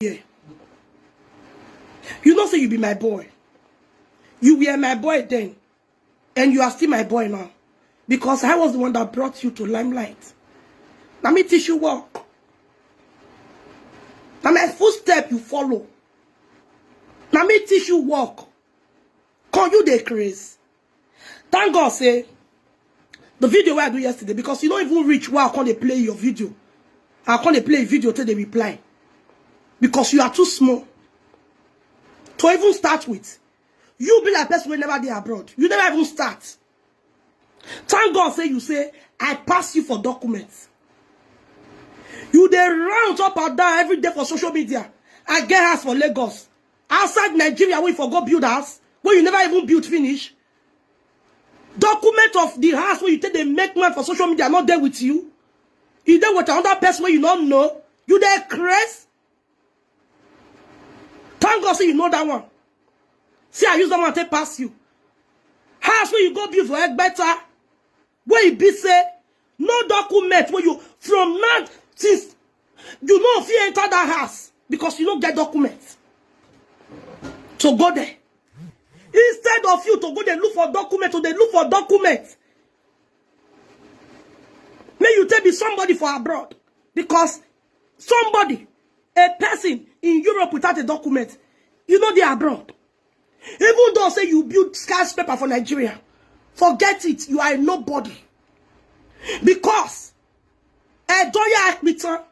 Yeah. You know say you be my boy. You were my boy then. And you are still my boy now. Because I was the one that brought you to limelight. Now me teach you work. Now my footstep you follow. Now me teach you work. Can you dey craze? Thank God say the video where I do yesterday, because you don't even reach where I can't play your video. I can't play a video till they reply. Because you are too small. To even start with. You be like person who never did abroad. You never even start. Thank God say you say, I pass you for documents. You dey round up and down every day for social media. I get house for Lagos. Outside Nigeria, where you forgot build house, where you never even build finish. Document of the house where you take the make man for social media not there with you. You there with another person where you don't know. You there crazy. Thank God say you know that one. See, I use that one to take past you. House where you go build for egg better. Where you be say, no document where you, from now, since, you know if you enter that house, because you don't get documents. So go there. Instead of you to go there look for documents, or they look for documents. May you tell me somebody for abroad. Because somebody, a person in Europe without a document, you know they are abroad. Even though say you build skyscraper for Nigeria, forget it, you are a nobody. Because a doya akmita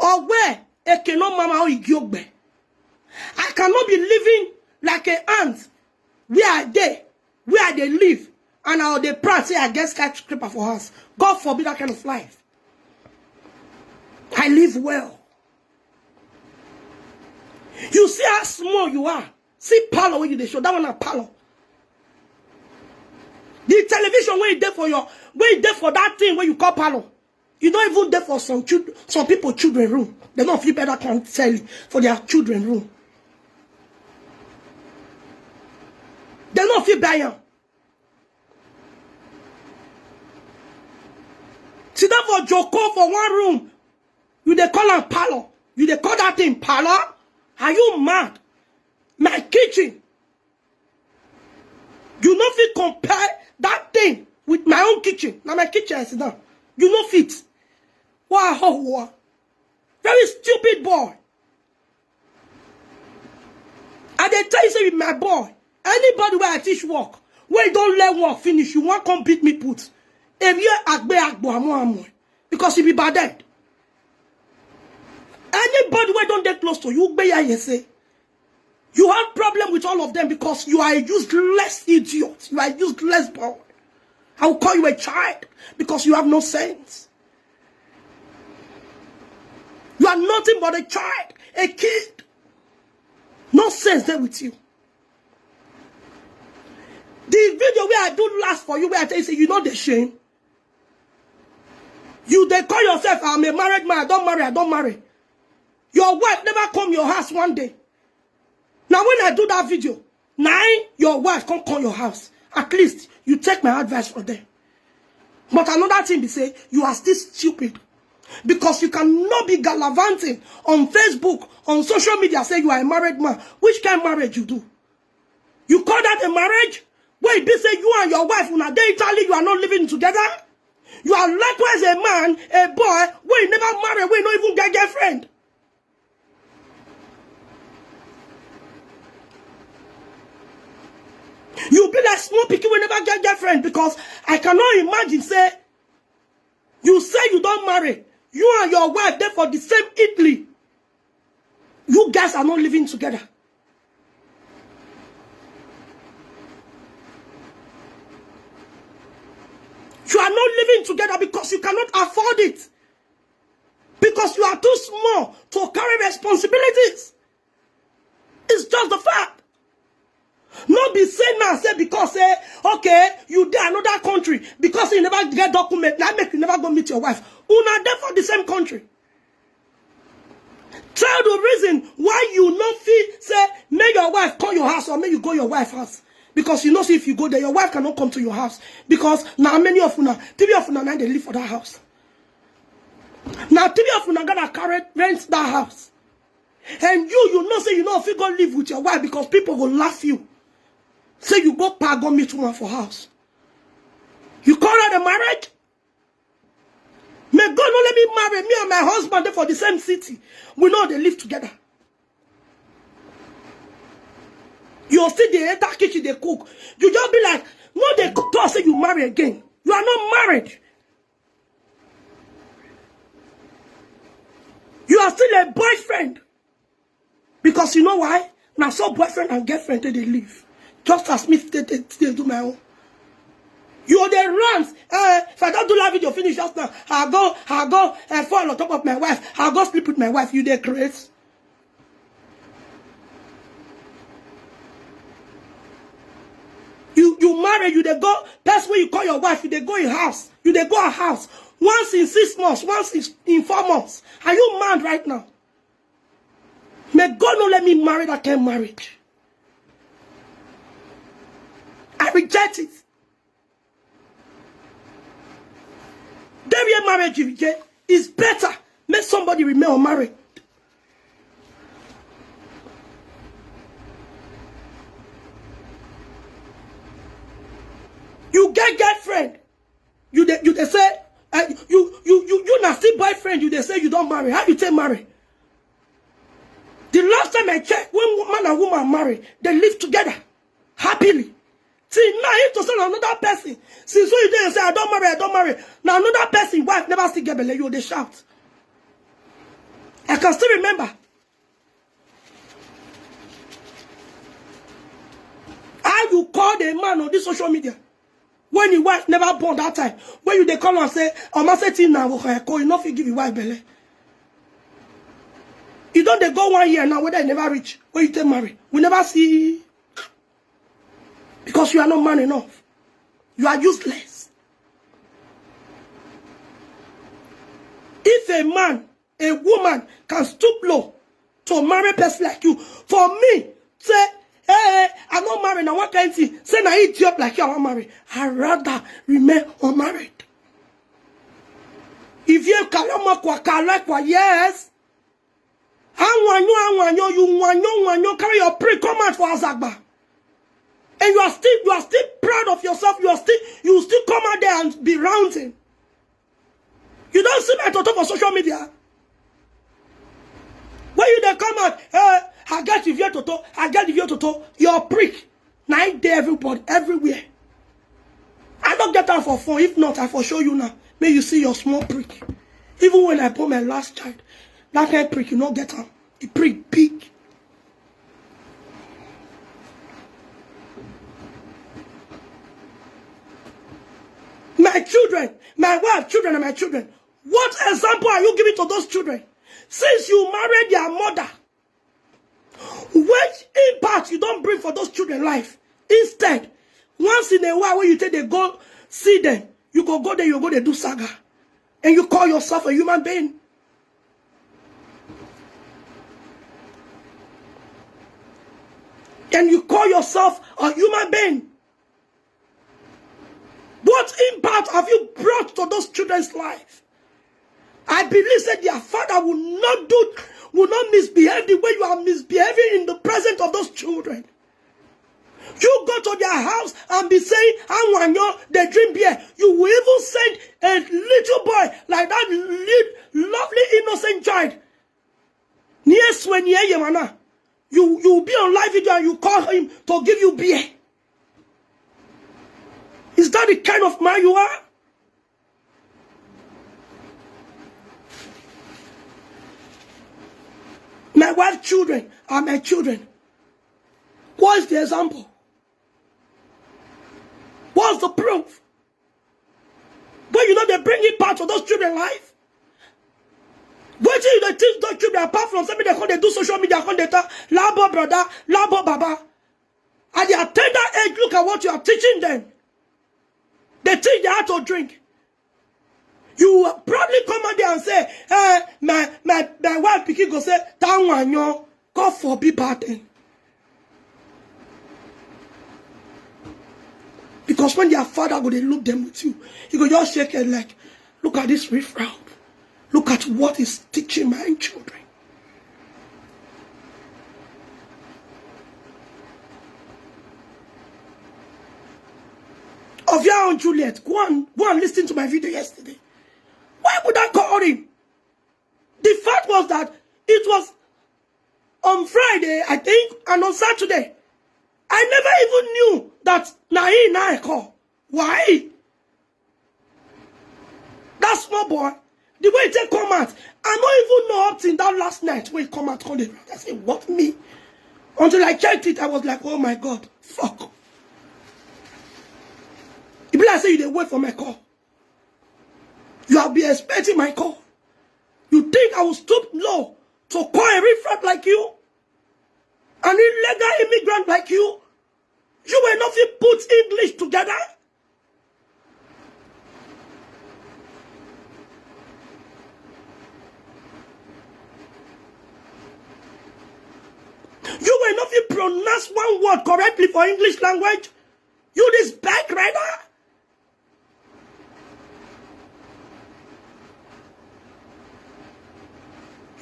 or where a cannot mama or igiogbe. I cannot be living like an ant where they live, and how they proud say I get skyscraper for us. God forbid that kind of life. I live well. You see how small you are. See parlor when you they show that one a parlor. The television where you there for your, where you there for that thing where you call parlor. You don't even there for some people children room. They don't feel better can tell you for their children room. They don't feel better. See that for Joko for one room. You they call them parlor. You they call that thing parlor. Are you mad? My kitchen. You no fit compare that thing with my own kitchen. Now my kitchen is down. You no fit. Wow. Very stupid boy. And they tell you say with my boy, anybody where I teach work, where you don't let work finish, you want come beat me put. If you agbo, because you be bad. Anybody who don't get close to you, you have problem with all of them because you are a useless idiot. You are a useless boy. I will call you a child because you have no sense. You are nothing but a child, a kid. No sense there with you. The video where I do last for you, where I tell you, say, you know the shame. You they call yourself, I'm a married man, I don't marry. Your wife never come your house one day. Now when I do that video, now your wife can't come your house. At least you take my advice from them. But another thing be say, you are still stupid. Because you cannot be gallivanting on Facebook, on social media, say you are a married man. Which kind of marriage you do? You call that a marriage? Where it be say you and your wife, when they Italy, you are not living together? You are likewise a man, a boy, where you never marry, where you don't even get girlfriend. You be like small pikin will never get girlfriend, because I cannot imagine say you say you don't marry, you and your wife there for the same Italy. You guys are not living together. You are not living together because you cannot afford it. Because you are too small to carry responsibilities. It's just the fact. Not be saying now, say because say, okay, you there another country, because you never get document, that make you never go meet your wife. Una there for the same country. Tell the reason why you not feel say, may your wife call your house or may you go your wife's house. Because you know, see, if you go there, your wife cannot come to your house. Because now many of you, 3 of you now they live for that house. Now, 3 of you gonna carry rent that house. And you know, say you know if you go live with your wife because people will laugh you. Say you go park, go meet woman for house. You call her the marriage? May God not let me marry me and my husband for the same city. We know they live together. You still the enter kitchen, they cook. You just be like, no, they cook to say you marry again. You are not married. You are still a boyfriend. Because you know why? Now so boyfriend and girlfriend they live. Just as me they do my own. You are the runs. If I don't do that video finish just now, I'll go fall on top of my wife. I'll go sleep with my wife. You there crazy? You marry, you they go, that's where you call your wife, you they go in house. You they go a house. Once in 6 months, once in 4 months. Are you mad right now? May God not let me marry that kind of marriage. I reject it. Their marriage is better. Make somebody remain unmarried. You get girlfriend. You they say you not still boyfriend. You they say you don't marry. How you say marry? The last time I checked, when man and woman marry, they live together happily. See, now if to say another person, since when you didn't say I don't marry, now another person, wife never still get belay, you they shout. I can still remember. How you call the man on this social media when your wife never born that time? When you they call and say, I'm not saying now, you not give your wife belay. You don't they go 1 year now whether you never reach when you take marry. We never see. Because you are not man enough. You are useless. If a man, a woman can stoop low to marry a person like you, for me, say, hey, I'm not married, now what kind of thing? Say, now idiot like you are not married. I'd rather remain unmarried. If you can, yes. You carry your pre come out for Azagba. And you are still proud of yourself. You still come out there and be rounding. You don't see my Toto for social media. When you they come out, I get Ivie Toto, you're a prick. Now I dare everybody, everywhere. I don't get out for fun. If not, I for show you now. May you see your small prick. Even when I put my last child, that kind of prick, you don't get out. The prick big. My children, my wife, children, and my children. What example are you giving to those children? Since you married their mother, which impact you don't bring for those children's life? Instead, once in a while when you take they go see them, you go there, you go there do saga. And you call yourself a human being. And you call yourself a human being. What impact have you brought to those children's life? I believe that their father will not misbehave the way you are misbehaving in the presence of those children. You go to their house and be saying, they drink beer. You will even send a little boy like that lovely innocent child. You will be on live video and you call him to give you beer. Is that the kind of man you are? My wife's children are my children. What is the example? What's the proof? But you know they bring it part of those children's life. What do you teach those children apart from something they do social media, they talk, labo brother, labo baba. At their tender age, look at what you are teaching them. They teach them how to drink. You probably come out there and say, my wife Piki go say, Tanwanyo, God forbid pardon. Because when their father go, they look them with you. He go just shake it like, look at this riffraff. Look at what he's teaching my children. Of your own Juliet, go and listen to my video yesterday. Why would I call him? The fact was that it was on Friday, I think, and on Saturday. I never even knew that I call. Why? That small boy, the way they come out, I don't even know up till that last night when he come out, I say, what me? Until I checked it, I was like, oh my God, fuck. If I say you didn't wait for my call, you have been expecting my call. You think I will stoop low to call a refrat like you? An illegal immigrant like you? You were nothing put English together? You were nothing pronounce one word correctly for English language? You this back rider?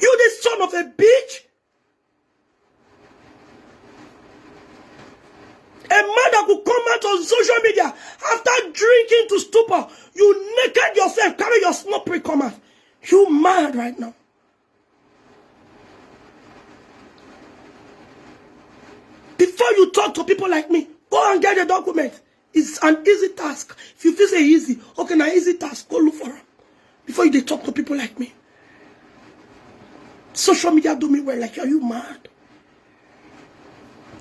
You this son of a bitch? A man that could come out on social media after drinking to stupor, you naked yourself, carry your snobbery come out. You mad right now. Before you talk to people like me, go and get a document. It's an easy task. If you feel say easy, okay, now easy task, go look for them. Before you talk to people like me. Social media do me well, like, are you mad?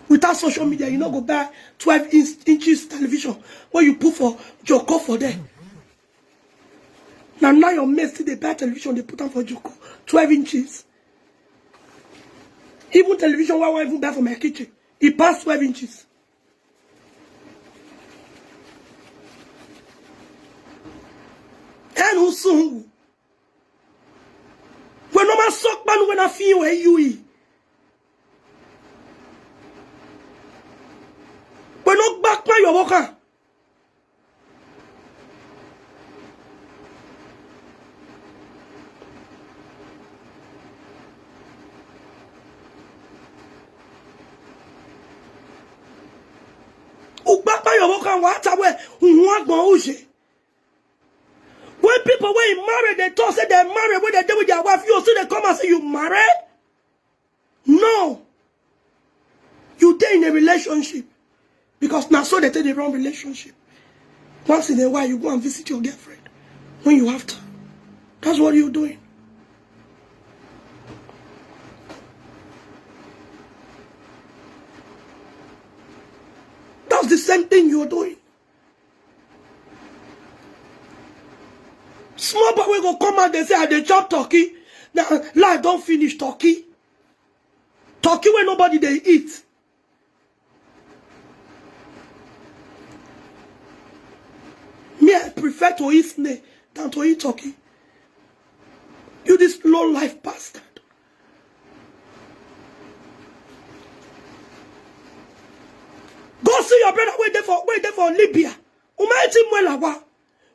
Without social media, you not go buy 12 inches television where you put for Joko for them. Now your mates, they buy television, they put them for Joko. 12 inches. Even television, why I even buy for my kitchen? It passed 12 inches. And who soon? When no man suck man when I feel where you when no back man your walker. O back man your walker what away who want when people when married, they talk say they're married, when they deal with their wife, you see they come and say you married? No. You stay in a relationship. Because now so they take the wrong relationship. Once in a while you go and visit your girlfriend. When you have time. That's what you're doing. That's the same thing you're doing. Small boy will go come out and say, I dey chop turkey. Now, life don't finish turkey. Turkey where nobody they eat. Me, I prefer to eat snake than to eat turkey. You this low life bastard. Go see your brother wait there for Libya.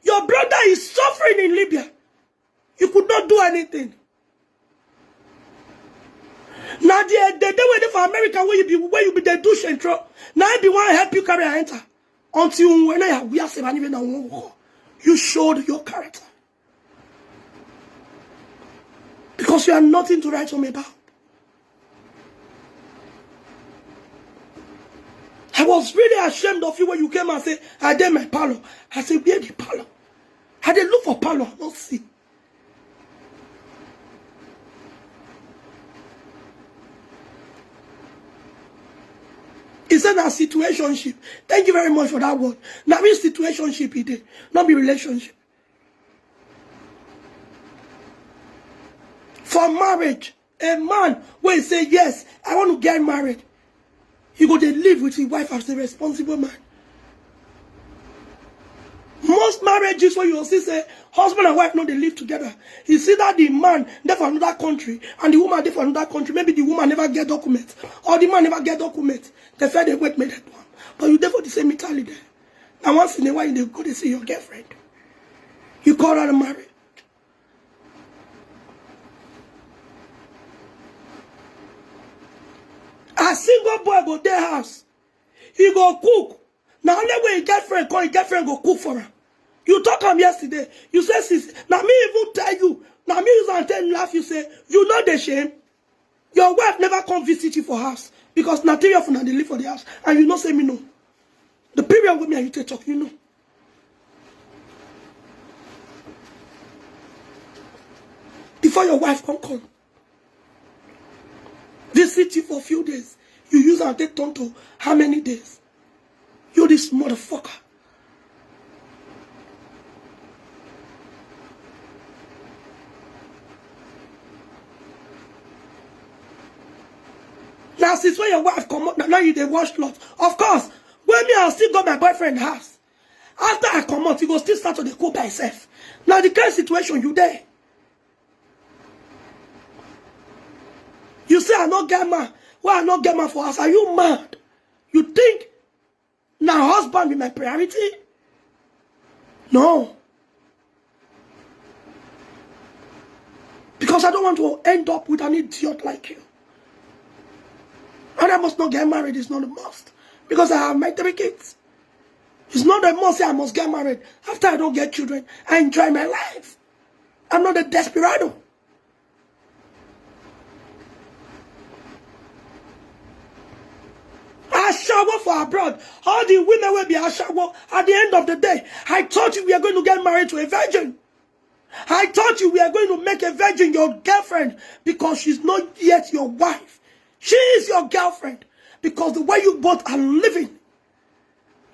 Your brother is suffering in Libya. You could not do anything. Now they waiting for America where you be the douche and throw. Now I be one help you carry and enter. Until when we are saving even you showed your character. Because you have nothing to write home about. I was really ashamed of you when you came and said, I did my parlor. I said, where the parlor? I did look for parlor, not see. He said that situationship. Thank you very much for that word. Now be situationship he did, not be relationship. For marriage, a man will say, yes, I want to get married. He go to live with his wife as a responsible man. Most marriages where you see say husband and wife know they live together. You see that the man there for another country and the woman there for another country. Maybe the woman never get documents or the man never get documents. They say they wait made that one. But you there for the same Italy there. And once in a while you go to see your girlfriend. You call her a marriage. A single boy go their house. He go cook. Now only when his girlfriend call, his girlfriend go cook for her. You talk him yesterday. You say, sis, now me even tell you. Now me use and tell laugh. You say, you know the shame. Your wife never come visit you for house. Because now three of you they live for the house. And you not say me no. The period with me and you take talk, you know. Before your wife come. Visit you for a few days. You use and take turn to how many days? You this motherfucker. Now since when your wife come out, now you they wash clothes. Of course, when me I still got my boyfriend house. After I come out, he go still start to the cook by himself. Now the kind of situation you there. You say I not get man. Why I not get man for us? Are you mad? You think now husband be my priority? No. Because I don't want to end up with an idiot like you. And I must not get married. It's not a must. Because I have my 3 kids. It's not a must say I must get married. After I don't get children, I enjoy my life. I'm not a desperado. I shower for abroad. All the women will be a shower. At the end of the day, I thought you were going to get married to a virgin. I thought you were going to make a virgin your girlfriend because she's not yet your wife. She is your girlfriend because the way you both are living,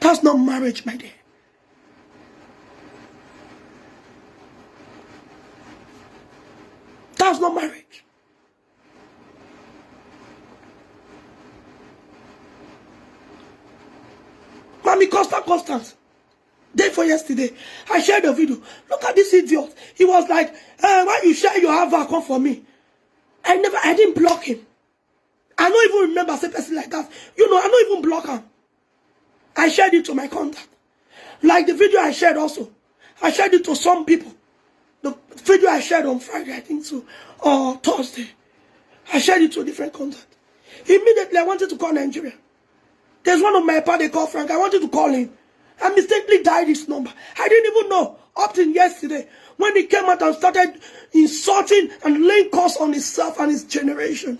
that's not marriage, my dear. That's not marriage. Mommy Constance. Day for yesterday, I shared a video. Look at this idiot. He was like, why you share your Ivie come for me? I didn't block him. I don't even remember say person like that. You know, I don't even block him. I shared it to my contact. Like the video I shared also. I shared it to some people. The video I shared on Friday, I think so, or Thursday. I shared it to a different contact. Immediately, I wanted to call Nigeria. There's one of my pa they call Frank. I wanted to call him. I mistakenly dialed his number. I didn't even know up till yesterday when he came out and started insulting and laying curse on himself and his generation.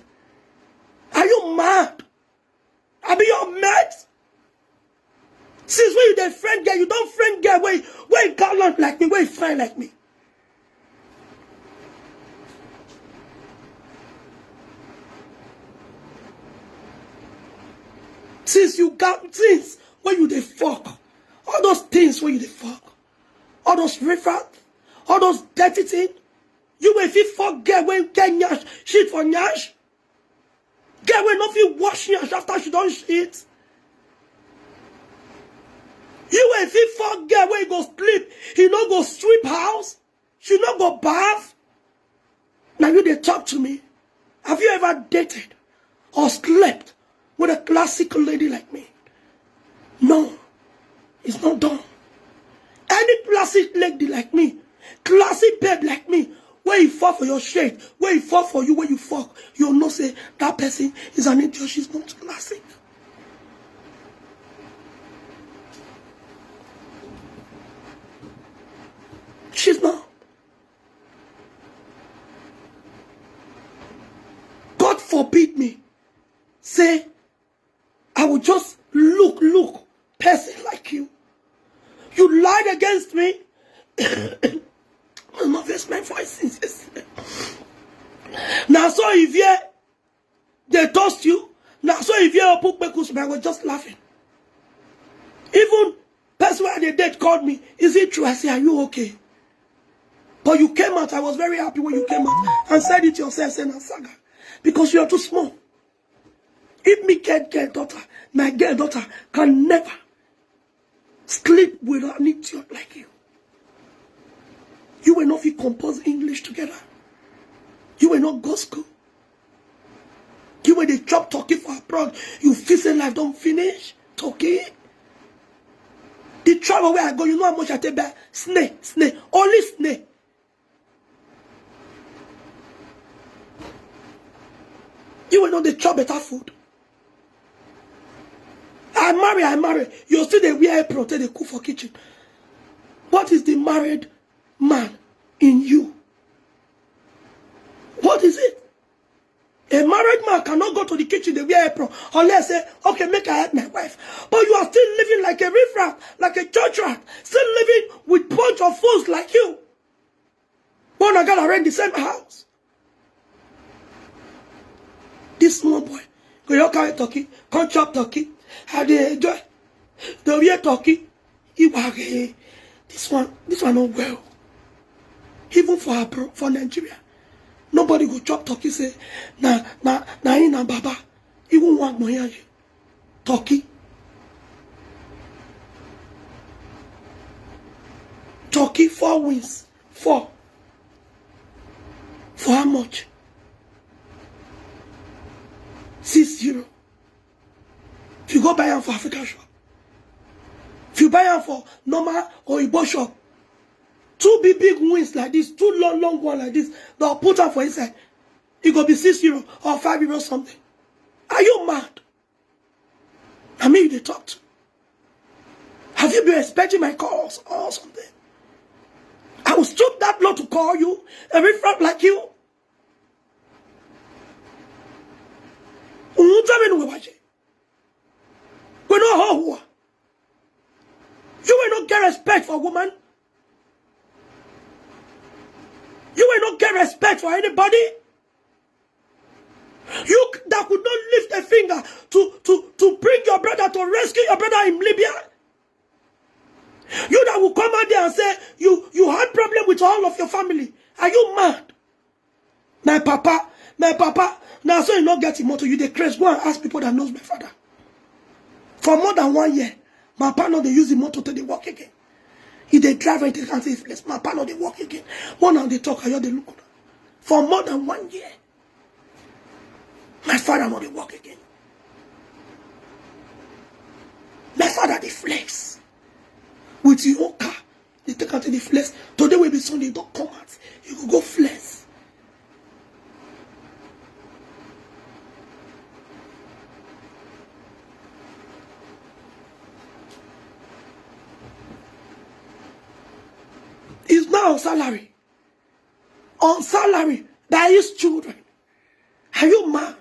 Are you mad? I be your mate? Since when you the friend girl, you don't friend girl where you gallant like me, where you fine like me. Since when you the fuck, all those things when you the fuck, all those riffraff, all those dirty things, you will feel fuck girl when get nyash, shit for nyash. Girl will not feel wash nyash after she don't shit. You will feel fuck girl when you go sleep, he not go sweep house, she not go bath. Now you they talk to me. Have you ever dated or slept with a classic lady like me? No, it's not done. Any classic lady like me, classic babe like me, where you fall for your shade, where you fall for you, where you fuck, you'll not say that person is an idiot, she's not classic. She's not. God forbid me. Say, I will just look, person like you. You lied against me. I'm not vex my voice since yesterday. Now, so Ivie, they toast you. Now, so Ivie, I was just laughing. Even person where the date called me, is it true? I say, are you okay? But you came out, I was very happy when you came out and said it yourself, saying Saga, because you are too small. If me get girl daughter, my girl daughter can never sleep with an idiot like you. You will not compose English together. You will not go school. You will the chop talking for abroad. You feel say life don't finish talking. The travel where I go, you know how much I take back? Snake, only snake. You will know the chop better food. I marry. You still they wear apron, they cook for kitchen. What is the married man in you? What is it? A married man cannot go to the kitchen, they wear apron, unless say, okay, make I help my wife. But you are still living like a riffraff, like a church rat, still living with bunch of fools like you. One I gotta rent the same house. This small boy, go carry turkey, come chop turkey, how they enjoy. The real turkey, this one not well. Even for Nigeria. Nobody go chop turkey say na baba. Even one more turkey. Turkey 4 wins. 4. For how much? 6-0. If you go buy them for African shop. If you buy them for normal or Igbo shop. 2 big wins like this, 2 long ones like this, they'll put them for inside. It could be 6-0 or 5-0 something. Are you mad? I mean, they talk to. Have you been expecting my calls or something? I will stoop that low to call you, a riffraff like you. We know you will not get respect for a woman. You will not get respect for anybody. You that could not lift a finger to bring your brother, to rescue your brother in Libya. You that will come out there and say you had problem with all of your family. Are you mad? My papa, now so you not get motor, you the craze. Go and ask people that knows my father. For more than 1 year, my partner they use the motor till they walk again. If they drive and they can't say place, my partner they walk again. One and they talk, I they look. For more than 1 year, my father not they walk again. My father they flex. With your own car, they take out the flex. Today will be Sunday, don't come out. You will go flex. It's now on salary. On salary. There is children. Are you mad?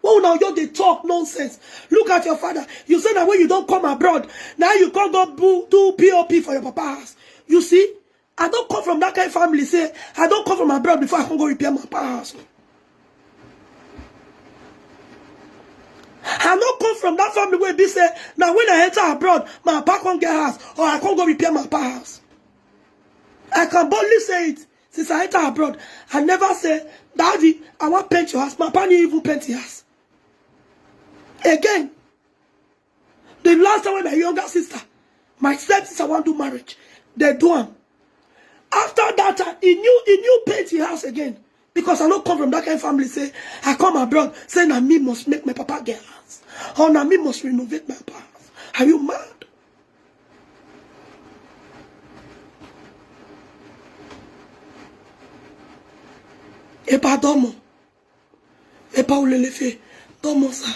Oh, now they talk nonsense. Look at your father. You say that when you don't come abroad, now you can't go do POP for your papa house. You see, I don't come from that kind of family. Say, I don't come from abroad before I can go repair my papa house. I don't come from that family where they say, now when I enter abroad, my papa can't get house, or I can't go repair my papa house. I can boldly say it. Since I enter abroad, I never say, Daddy, I want to paint your house. My papa didn't even paint your house. Again, the last time when my younger sister, my stepsister want to do marriage, they do them. After that, he knew paint your house again. Because I don't come from that kind of family, say, I come abroad, say, now me must make my papa get house. Or now me must renovate my papa house. Are you mad? Epa domo. Epa ulelefe. Domo sa.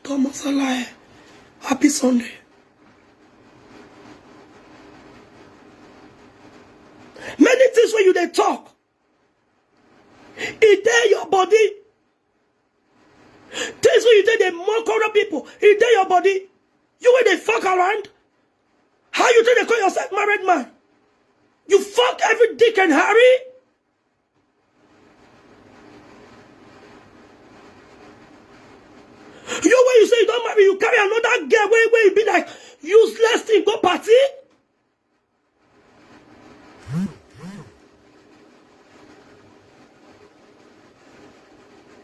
Domo sa la. Happy Sunday. Many things when you they talk. It there your body. Things when you say they mock other people. It there your body. You when they fuck around. How you think they call yourself married man? You fuck every Dick and Harry. You when you say you don't marry, you carry another girl where you be like useless thing, go party.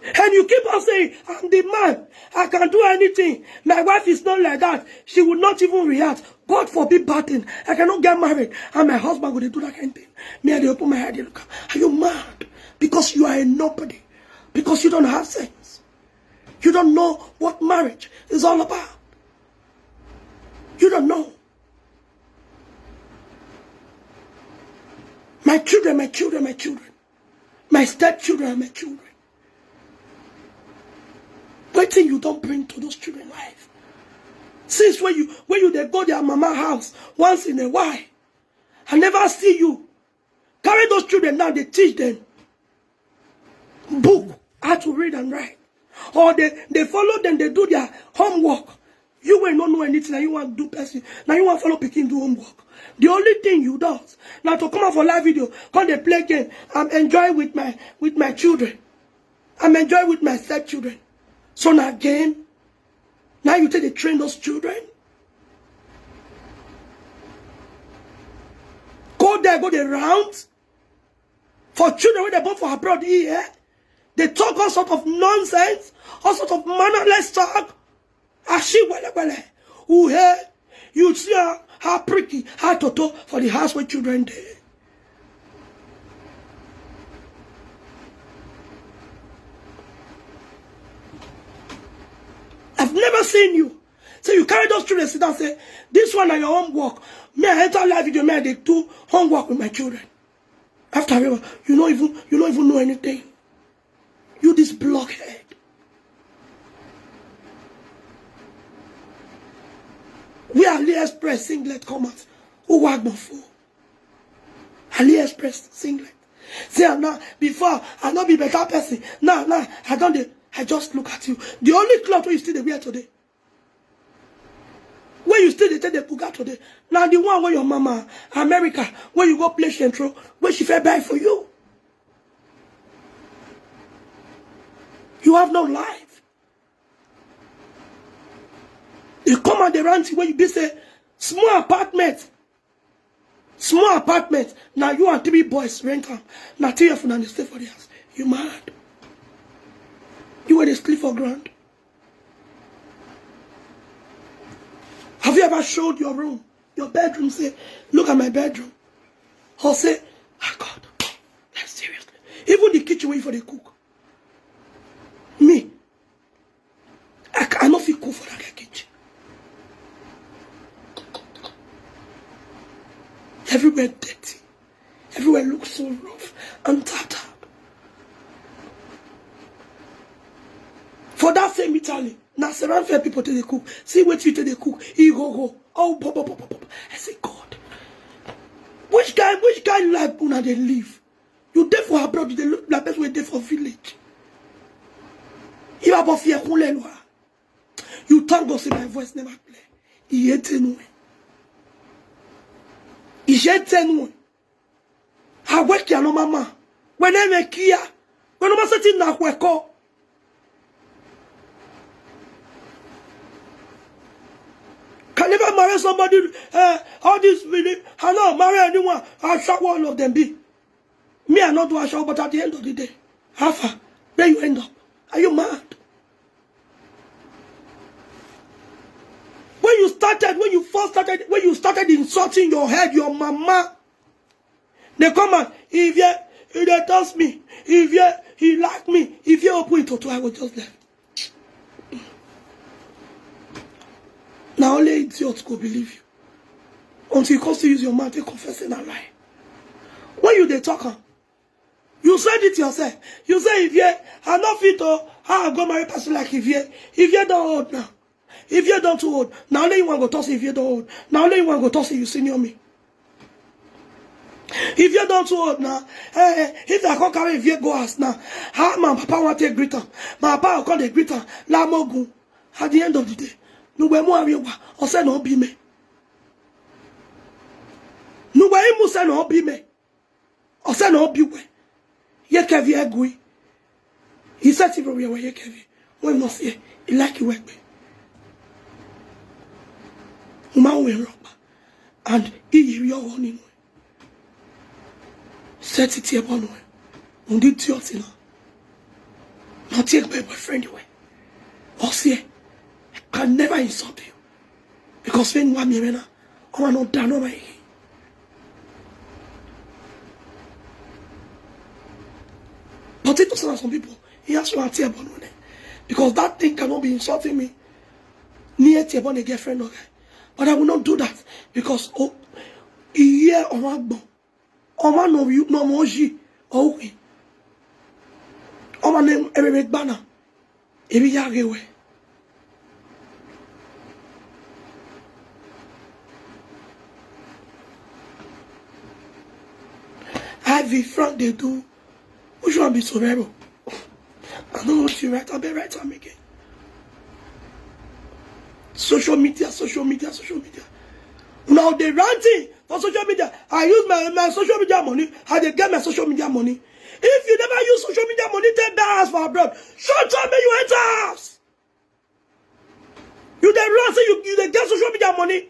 And you keep on saying, I'm the man, I can do anything. My wife is not like that. She will not even react. God forbid bad thing. I cannot get married. And my husband will do that kind of thing. Me, I open my head, they look. Are you mad? Because you are a nobody. Because you don't have sense. You don't know what marriage is all about. You don't know. My children, my children, my children. My stepchildren are my children. What thing you don't bring to those children's life? Since when you they go their mama house once in a while, I never see you. Carry those children now, they teach them book, how to read and write. Or they follow them, they do their homework. You will not know anything, and you want to do person. Now you want to follow picking do homework. The only thing you do now to come out for live video, come they play game. I'm enjoying with my children. I'm enjoying with my stepchildren. So now game. Now you take the train those children. Go there, go the rounds. For children when they born for abroad here, they talk all sort of nonsense, all sort of mannerless talk. Ashi wele. Who here you see how pretty, how toto for the house with children there. I've never seen you. So you carry those children, sit down and say, this one are your homework. Me, I enter live video, me, they do homework with my children. After you don't even know anything. You this blockhead. We AliExpress singlet comment. Who work before? AliExpress singlet. Say now before I not be better person. Now I just look at you. The only cloth where you still wear today. Where you still take the puga today. Now the one where your mama America where you go play central where she fair buy for you. You have no life. You come at the ranty where you be say small apartment. Small apartment. Now you and 3 boys rent them. Now 3 of them stay for the house. You mad? You were the sleep for ground. Have you ever showed your room, your bedroom, say, look at my bedroom? Or say, oh God, that's seriously. Even the kitchen where you for the cook. Me, I cannot feel cool for that kitchen. Everywhere dirty. Everywhere looks so rough and tattered. For that same Italy, now surround fair people to the cook. See what you to the cook. He go. Oh, pop. I say, God. Which guy like una they live? You there for abroad, they look like best way there for village. You thank God say my voice never play. He hate no. He hate no. I work ya no mama. When I make here, when I'm sitting na work. Can never marry somebody. All this really, I not marry anyone. I'll shock one of them be. Me, I not do a show, but at the end of the day, how far? Where you end up? Are you mad? When you started insulting your head, your mama, they come and if they toss me, if he like me, if you open it to I will just left. Now only idiots go believe you. Until you come to use your mouth to confess in a lie. When you they talk, you said it yourself. You say if you are not fit to how I go marry person like if you don't hold now. If you don't too old, now only you want to go toss if you don't old. Now only you want to go toss if you senior me. If you don't too old now, if I can't carry if you go ask now, how my papa want to greet him? My papa will call the greeter. La mogu. At the end of the day, no way more or say no be me. No way mu say no be me. Or say no be we. Ye kevi egui. He said to me ye kevi. When not see, he like you work me. And he your own set it here one way. On did your thing. Not take my boyfriend away. Or see, I can never insult you. Because when one me I not done over here. But it doesn't some people. He has to tear one way. Because that thing cannot be insulting me. Near tear one a girlfriend or guy. But I will not do that because here or agbo, or man of you no moji, okay. Or my name every banner, every yard away. Ivie, Frank, they do. Which one be so rebel? I don't know what you write. I'll be right time again. Social media. Now they ranting for social media. I use my social media money. How they get my social media money? If you never use social media money, take that house for abroad. Shut up, man, you enter house. You then run, say you they get social media money.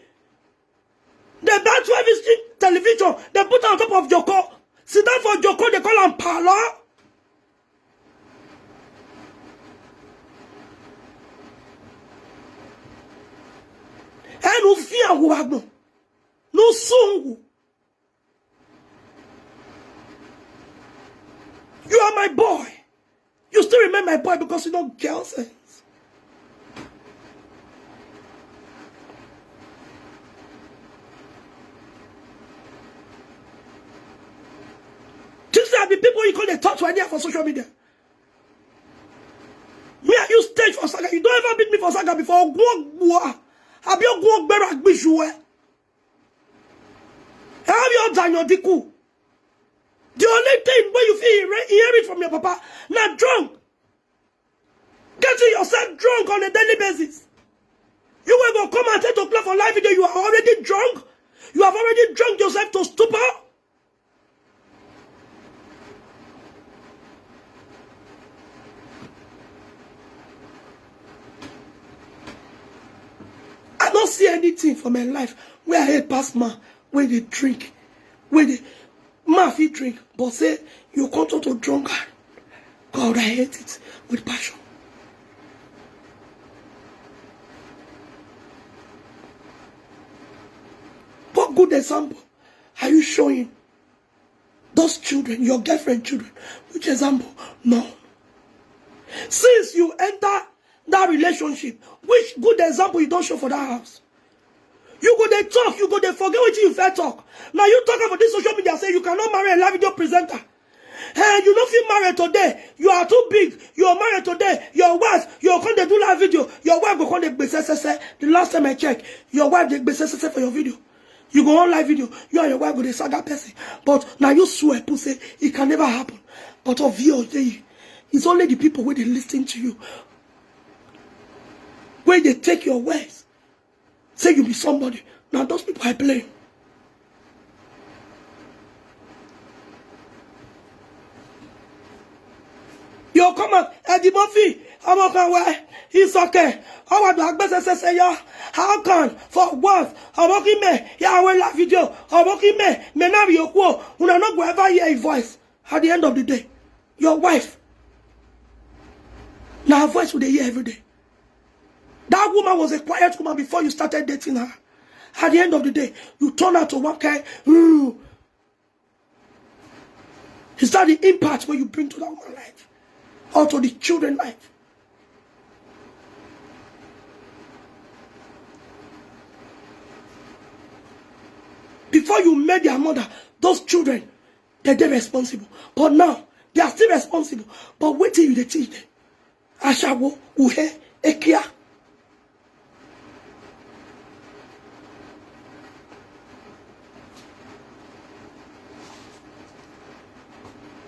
They buy 12-inch television. They put on top of Joko. Sit down for Joko, they call him Pala. And no fear who no song. You are my boy. You still remain my boy because you know girl sense. Just there be people you call the talk to idea for social media. Me and you stage for saga. You don't ever beat me for saga before. Have you go better bijoué? Have you done your diku? The only thing where you feel hear it from your papa, not drunk. Getting yourself drunk on a daily basis. You will go come and take to play for live video. You are already drunk. You have already drunk yourself to stupor. I don't see anything for my life where I hate past man, where they drink, where they man fit drink, but say you come to drunkard. God, I hate it with passion. What good example are you showing those children, your girlfriend children? Which example? No. Since you enter that relationship, which good example you don't show for that house? You go they talk, you go they forget what you fair talk. Now you talk about this social media, say you cannot marry a live video presenter. Hey, you don't feel married today. You are too big. You are married today. Your wife, you are going to do live video. Your wife go come to BSSS. The last time I checked, your wife did BSSS for your video. You go on live video. You and your wife go to saga person. But now you swear, pussy, it can never happen. But of you, it's only the people where they listen to you, where they take your words. Say you be somebody. Now those people I blame. You come out, Eddie Murphy, I'm okay, where he's okay. How do I best say ya? How can for what? I'm okay, me. Yeah, I will live video. I'm okay, me. Me now be your quo. When I not go ever hear a voice at the end of the day. Your wife. Now her voice would they hear every day. That woman was a quiet woman before you started dating her. At the end of the day, you turn her to one kind. Is that the impact where you bring to that woman's life? Or to the children's life? Before you made their mother, those children, they're responsible. But now, they are still responsible. But wait till you teach them. Ashawo, Uhe, Ekia.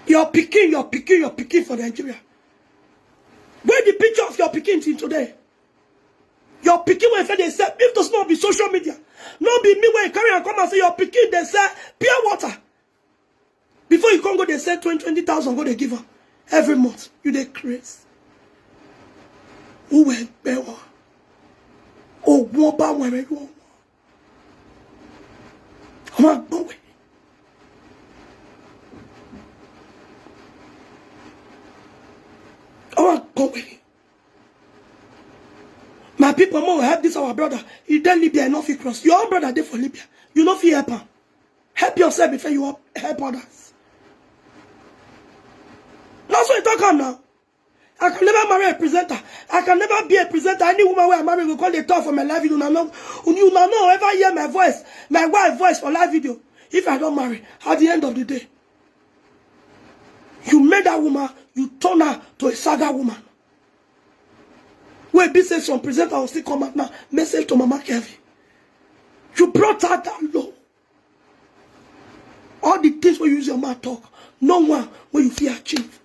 You're picking for Nigeria. Where the picture of your picking till today? Your picking when they said, if does not be social media, not be me when you carry and come and say your picking, they say pure water. Before you come go, they say 20,000 go they give her every month. You they crazy. Who went better? Oh, one by where you want. I'm not going. My people more help this our brother. He did Libya and not fit cross. Your own brother did for Libya. You know fit help him. Help yourself before you help others. That's what you talk about now. I can never marry a presenter. I can never be a presenter. Any woman where I marry will call the talk for my live video. You know ever hear my voice, my wife's voice for live video. If I don't marry, at the end of the day, you made that woman, you turn her to a saga woman. Where be says some presenter will still come out now. Message to Mama Kevin. You brought her down low. All the things where you use your mouth talk No one where you feel achieve.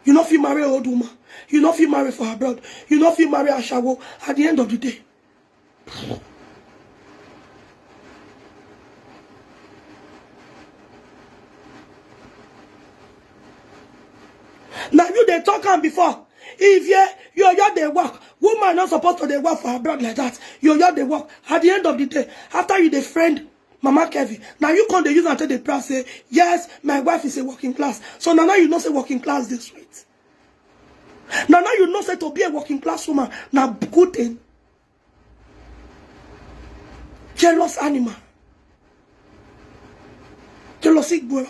You not feel marry old woman. You not feel marry for abroad. You not feel marry a shawo at the end of the day. Now you they talk on before. If you're they work, woman not supposed to they work for abroad like that. You're they work. At the end of the day, after you the friend Mama Kevin, now you can't use until the press say, yes, my wife is a working class. So now you know say working class this way. Now you know say to be a working class woman, now good thing. Jealous animal. Jealousy boy.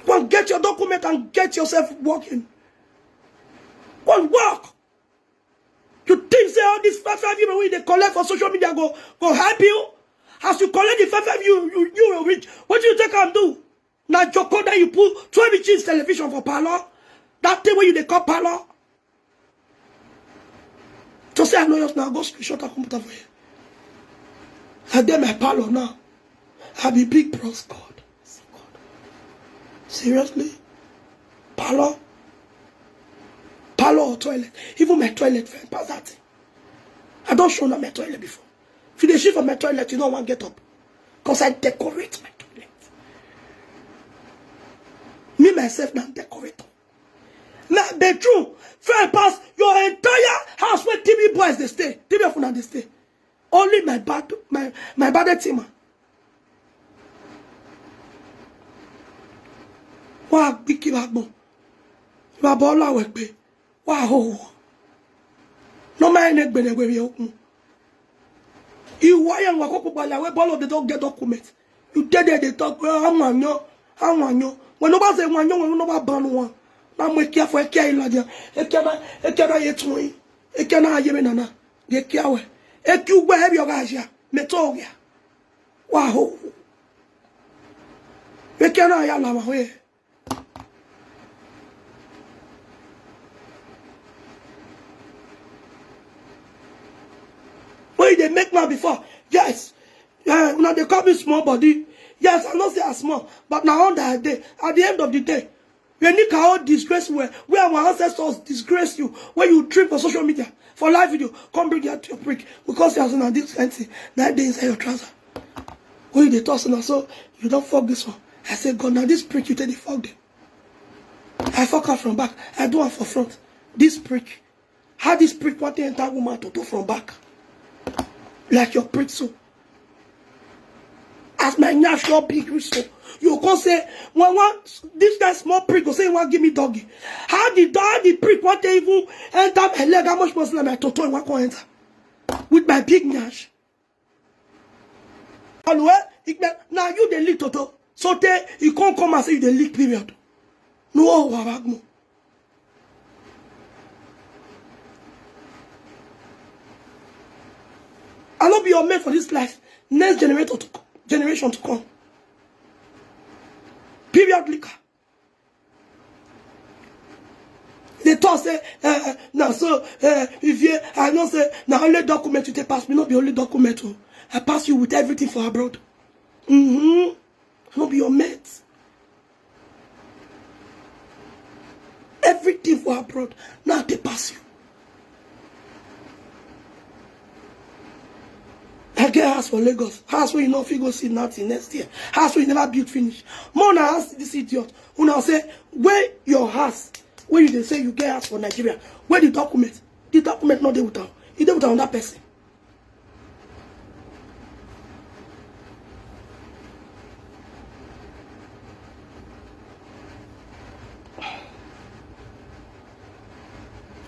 Go and get your document and get yourself working. Go and work. You think say all these 5 people when they collect for social media go help you? As you collect the 5 you will reach. What do you take and do? Now Joko that you put 12 inches television for parlor. That thing where you they call parlor. So say I know yours now, go screenshot a computer for you. I did my parlor now. I be big bros God. Seriously? Parlor? Parlor or toilet? Even my toilet friend pass that thing. I don't show my toilet before. If you shift for my toilet, you don't want to get up. Because I decorate my toilet. Me myself now decorate. Now the truth, friend pass your entire house where TV boys they stay. TV of they stay. Only my bad teamer. Wa biki bagbo. Wa bola wekpe. Wa ho. No man nek bene we okun. You why and wako bala we ball of the dog get document. You dead there they talk amanyo. When nobody say wanyo when nobody ban one. Na mo kia fo kia iladia. Ekena yetun. Ekena ayeme nana. De kia we. Eku gbe hebi ogasia. Metogia. Wa ho. Ekena ya la ma we. They make man before. Yes. Now they call me small body. Yes, I know say I'm small. But now on that day, at the end of the day, when you can disgrace where our ancestors disgrace you, when you trip for social media, for live video, come bring your prick. Because you are this fancy, that day inside your trouser. When they toss now, so you don't fuck this one. I say, God, now this prick, you take the fuck them. I fuck her from back. I do her for front. This prick. How this prick want the entire woman to do from back? Like your prick so. As my natural big so. You can say, this guy small prick will say, you want give me doggy. How the prick want to even enter my leg? How much muscle am I to want to enter? With my big nyash. Now you the lick toto. So you can't come and say you the lick period. No, wabagmo. I'll not be your mate for this life. Next generation to come. Period liquor. They talk say, now so if you I know say now only document you take pass me, not the only document. I pass you with everything for abroad. I'll not be your mate. Everything for abroad. Now they pass you. I get house for Lagos. House where you know if you go see nothing next year. House where you never build finish. More now ask this idiot. Who now say, where your house? Where you say you get house for Nigeria? Where the document? The document not there with her. It's there with another person.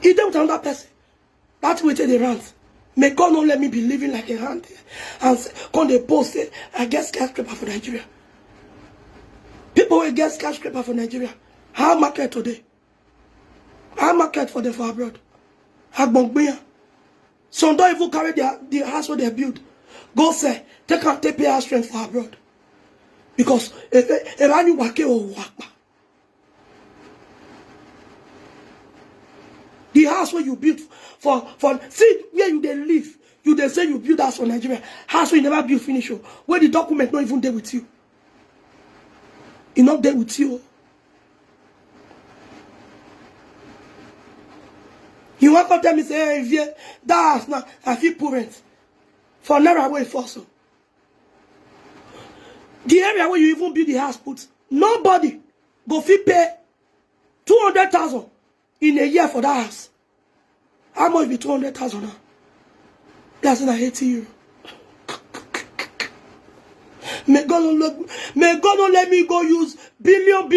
It's there with another person. That's where they rant. May God not let me be living like a hand and come they post say, I get skyscraper for Nigeria. People will get skyscraper for Nigeria. How market today? How market for the for abroad? How bongbeya? Some don't even carry the house where they build. Go say, they can't take pay house rent for abroad. Because if I knew wake or wakba. The house where you build for see where you they live. You they say you build house for Nigeria. House where you never build finish. Where the document not even there with you. He not there with you. You want to tell me, say, hey, Ivie, that house now, I feel poor rent. For Naira way for so. The area where you even build the house put, nobody go fit pay 200,000 in a year for that house. How much be 200,000 now? That's in 80 euro. May God don't let me go use billion.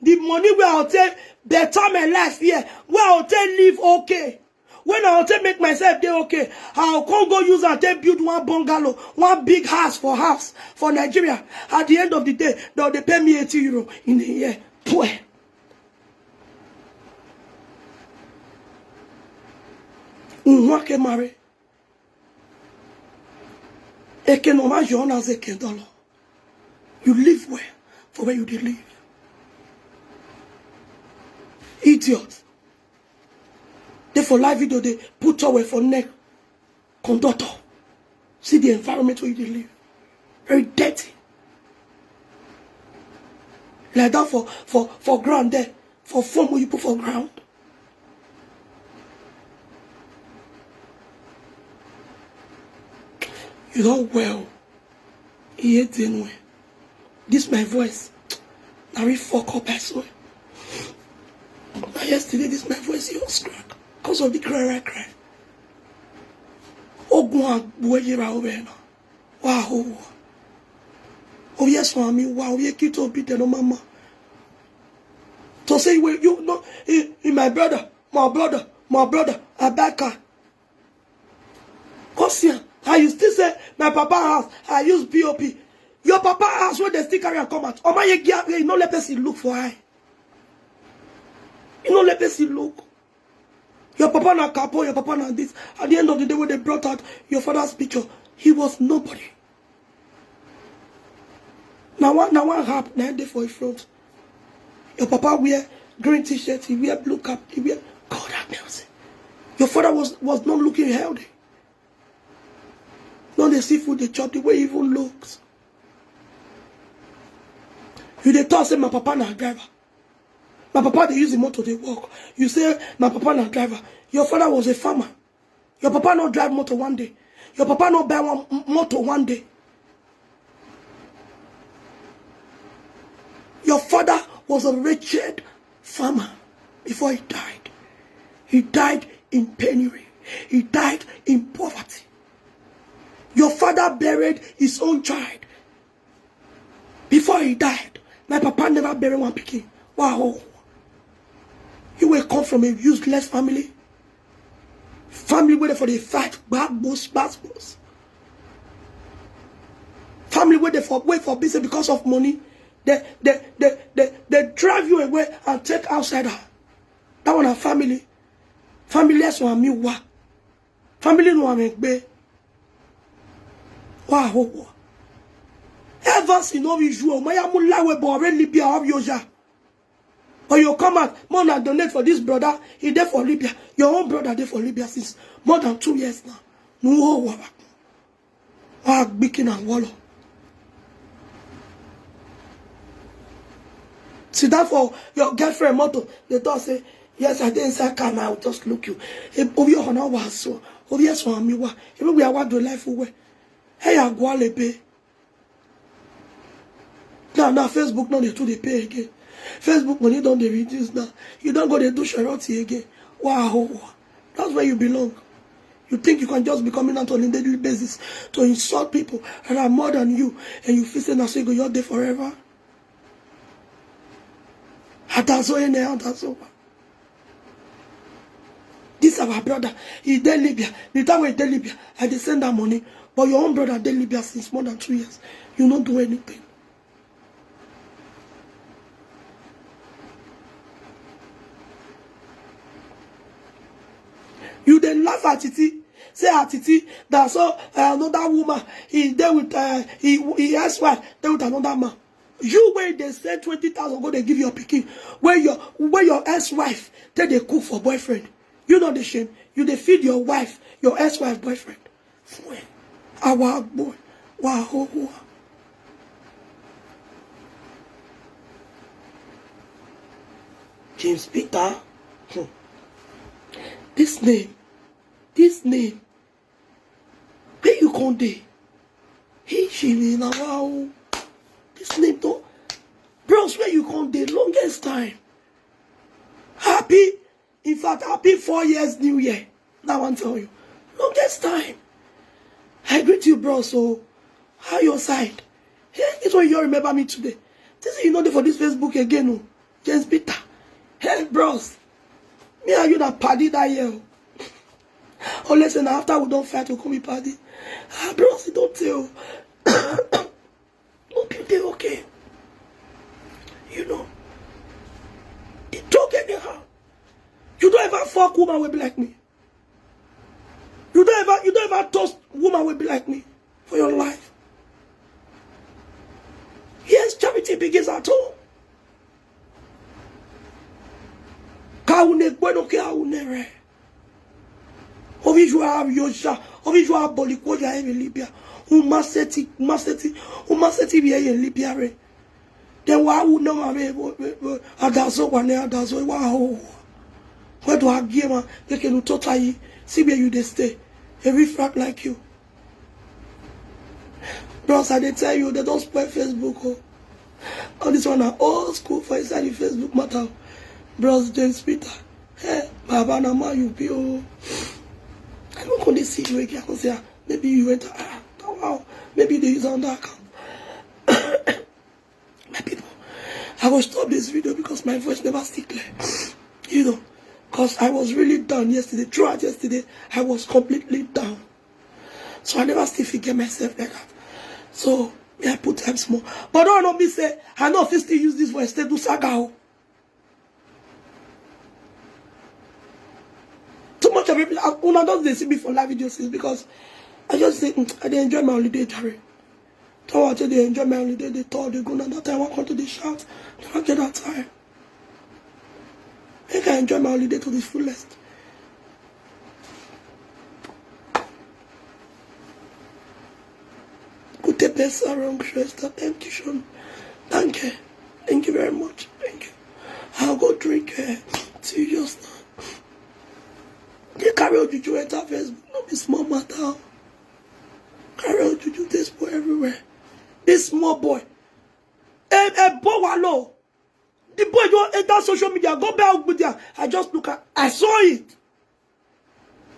The money where I'll take better my life here. Where I'll take live okay. When I'll take make myself day okay, I'll come go use and take build one bungalow, one big house for Nigeria. At the end of the day, they pay me 80 euro in a year. Poor. Unwake marry. Eke no ma jona ze $10. You live well for where you did live. Idiot. They for live video, they put away for neck. Conductor. See the environment where you did live. Very dirty. Like that for ground there. For form where you put for ground. You don't well. He ain't anyway. This my voice. Now we fuck up as well. Now yesterday this my voice was crack. Because of the cry. Oh go on boy over now. Wow. Oh yes mommy, wow, you keep on beating no mama. To say well, you know my brother, I back her. Cause here, I used to say my papa house, I use POP. Your papa house where they still carry and come out. Oh my you no let person look for her. You no let person look. Your papa na capo, your papa na this. At the end of the day when they brought out your father's picture, he was nobody. Now one harp now there for a front. Your papa wear green t-shirt, he wear blue cap, he wear God have mercy. Your father was not looking healthy. Not the seafood they chop, the way he even looks. You they talk say my papa na driver. My papa they use the motor they walk. You say my papa na driver. Your father was a farmer. Your papa not drive motor one day. Your papa not buy one motor one day. Your father was a wretched farmer before he died. He died in penury. He died in poverty. Your father buried his own child before he died. My papa never buried one pikin. Wow. You will come from a useless family. Family waiting for the fight, bad boss. Family waiting for business because of money. They drive you away and take outsider. That one a family. Family less one me wa. Family no one make be. Wow. Ever since no visual, my amula we born Libya of Yoja. Or you come out, more than donate for this brother, he there for Libya. Your own brother there for Libya since more than 2 years now. No war. Bikin and wallow. See that for your girlfriend motto, they don't say, yes, I didn't say come, I will just look you. Over your honor was so. Over yes, for me, even we are what the life away. Hey, I go pay. Now Facebook no they do they pay again. Facebook money don't they reduce now. You don't go they do charity again. Wow. That's where you belong. You think you can just be coming out on a daily basis to insult people that are more than you and you feel saying you're your day forever? That's over. This our brother. He dead Libya. The time we dead Libya, I they send that money. But your own brother dead Libya since more than 2 years. You don't do anything. You then laugh at Titi. Say at Titi that so another woman he there with he has wife there with another man. You where they say 20,000 go they give your picking. Where your ex-wife take they cook for boyfriend. You know the shame. You they feed your wife, your ex-wife boyfriend. Our boy. Wow. James Peter. This name. Where you come there? Hey, she wow. This name though. Bros, where you come there? Longest time. Happy. In fact, happy 4 years New Year. That one tell you. Longest time. I greet you, bro. So, how your side? Hey, this one you remember me today. This is you know for this Facebook again. Oh. James Peter. Hey, bros. Me and you that party that year. Oh, listen, after we don't fight, we come me party. Ah, bros, you don't tell. Okay, they okay. You know. They talk anyhow. You don't ever fuck woman will be like me. You don't ever toast woman will be like me for your life. Yes, charity begins at home. Kaune bueno ke aunere. Ovi joa yosha, ovi joa boliko ya e Libya. Umaseti biye in Libya re. Then why would no mame adazo wane adazo wow. Where do I give man? You can totally see where you they stay. A refract like you. Bros, I tell you, they don't spoil Facebook. Oh. All this one are old school for inside the Facebook matter. Bros, James Peter. Hey, Baba Nama, you be oh. I don't want to see you again. I can say, maybe you went, wow, maybe they use on that account. My people, I will stop this video because my voice never still clear. You know, because I was really down yesterday. Throughout yesterday, I was completely down. So I never still forget myself like that. So, I put time small. But don't know me say, I know if you still use this voice, they do saga. Too much of it, una don't see me for live videos because I just say, I didn't enjoy my holiday, Jerry. Don't want to enjoy my holiday, they thought they're going to that time, I want to the shout. Never get that time. I can enjoy my holiday to the fullest. Gute Besserung, Schwester. Thank you, Sean. Thank you. Thank you very much. Thank you. I'll go drink tea just now. They carry out juju enter Facebook. No be small matter. Carry out juju this boy everywhere. This small boy. A boy wallow. The boy don't enter social media. Go back with there. I just look at. I saw it.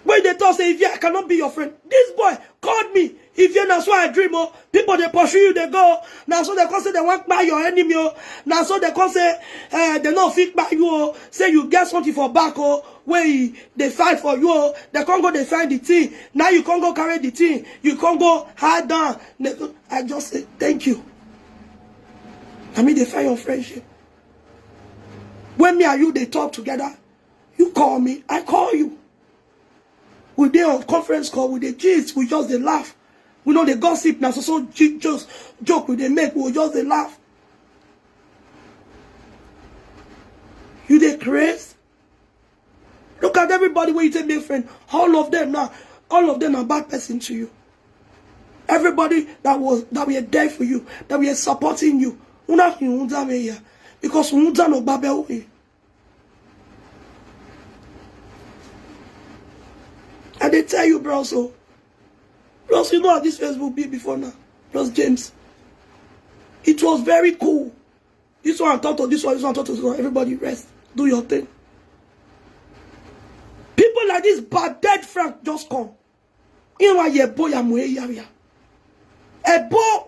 When they talk say, Ivie, I cannot be your friend. This boy called me. Ivie, that's why I dream. Oh, people they pursue you, they go. Now so they can say they want buy your enemy. Oh, now so they can say they not fit by you. Oh, say you get something for back. Oh, where they fight for you. Oh, they can't go. They find the thing. Now you can't go carry the thing. You can't go hide down. I just say thank you. I mean they find your friendship. When me and you they talk together, you call me, I call you. We dey on conference call, we dey gist, we just dey laugh. We know the gossip now, so just joke we dey make, we just dey laugh. You dey crazy? Look at everybody where you take me friend. All of them now, all of them are bad person to you. Everybody that were there for you, that were supporting you. Because no babe. And they tell you, bro, so. Plus, you know how this Facebook be before now. Plus, James. It was very cool. This one talk to this one, talk to this one. Everybody rest. Do your thing. People like this bad dead Frank just come. You know ye boy ya muhe ya. A boy.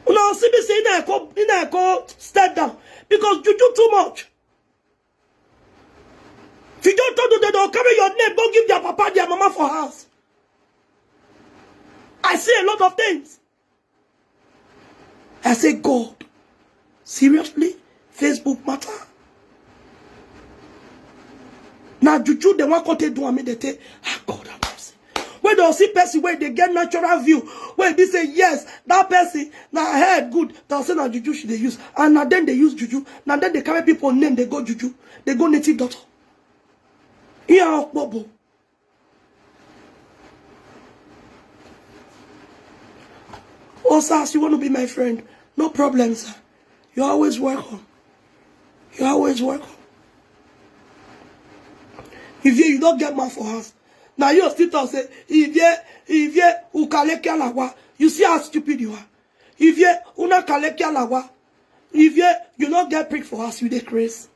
No, see me say I go step down. Because you do too much. If you don't talk to them, they'll carry your name, go give their papa, their mama for house. I see a lot of things. I say, God, seriously? Facebook matter? Now, juju, they want to do me, they say, ah, God, have mercy. When they see person where they get natural view, where they say, yes, that person, now head good, they'll say, now juju should they use. And now then they use juju. Now then they carry people name, they go juju. They go native doctor. Yeah, Bobo. Oh, sir, you want to be my friend? No problem, sir. You're always welcome. You're always welcome. If you don't get man for us, now you still talk say, if you ukaleke alawa, you see how stupid you are. If you una kaleke alawa, if you don't get prick for us, you dey crazy.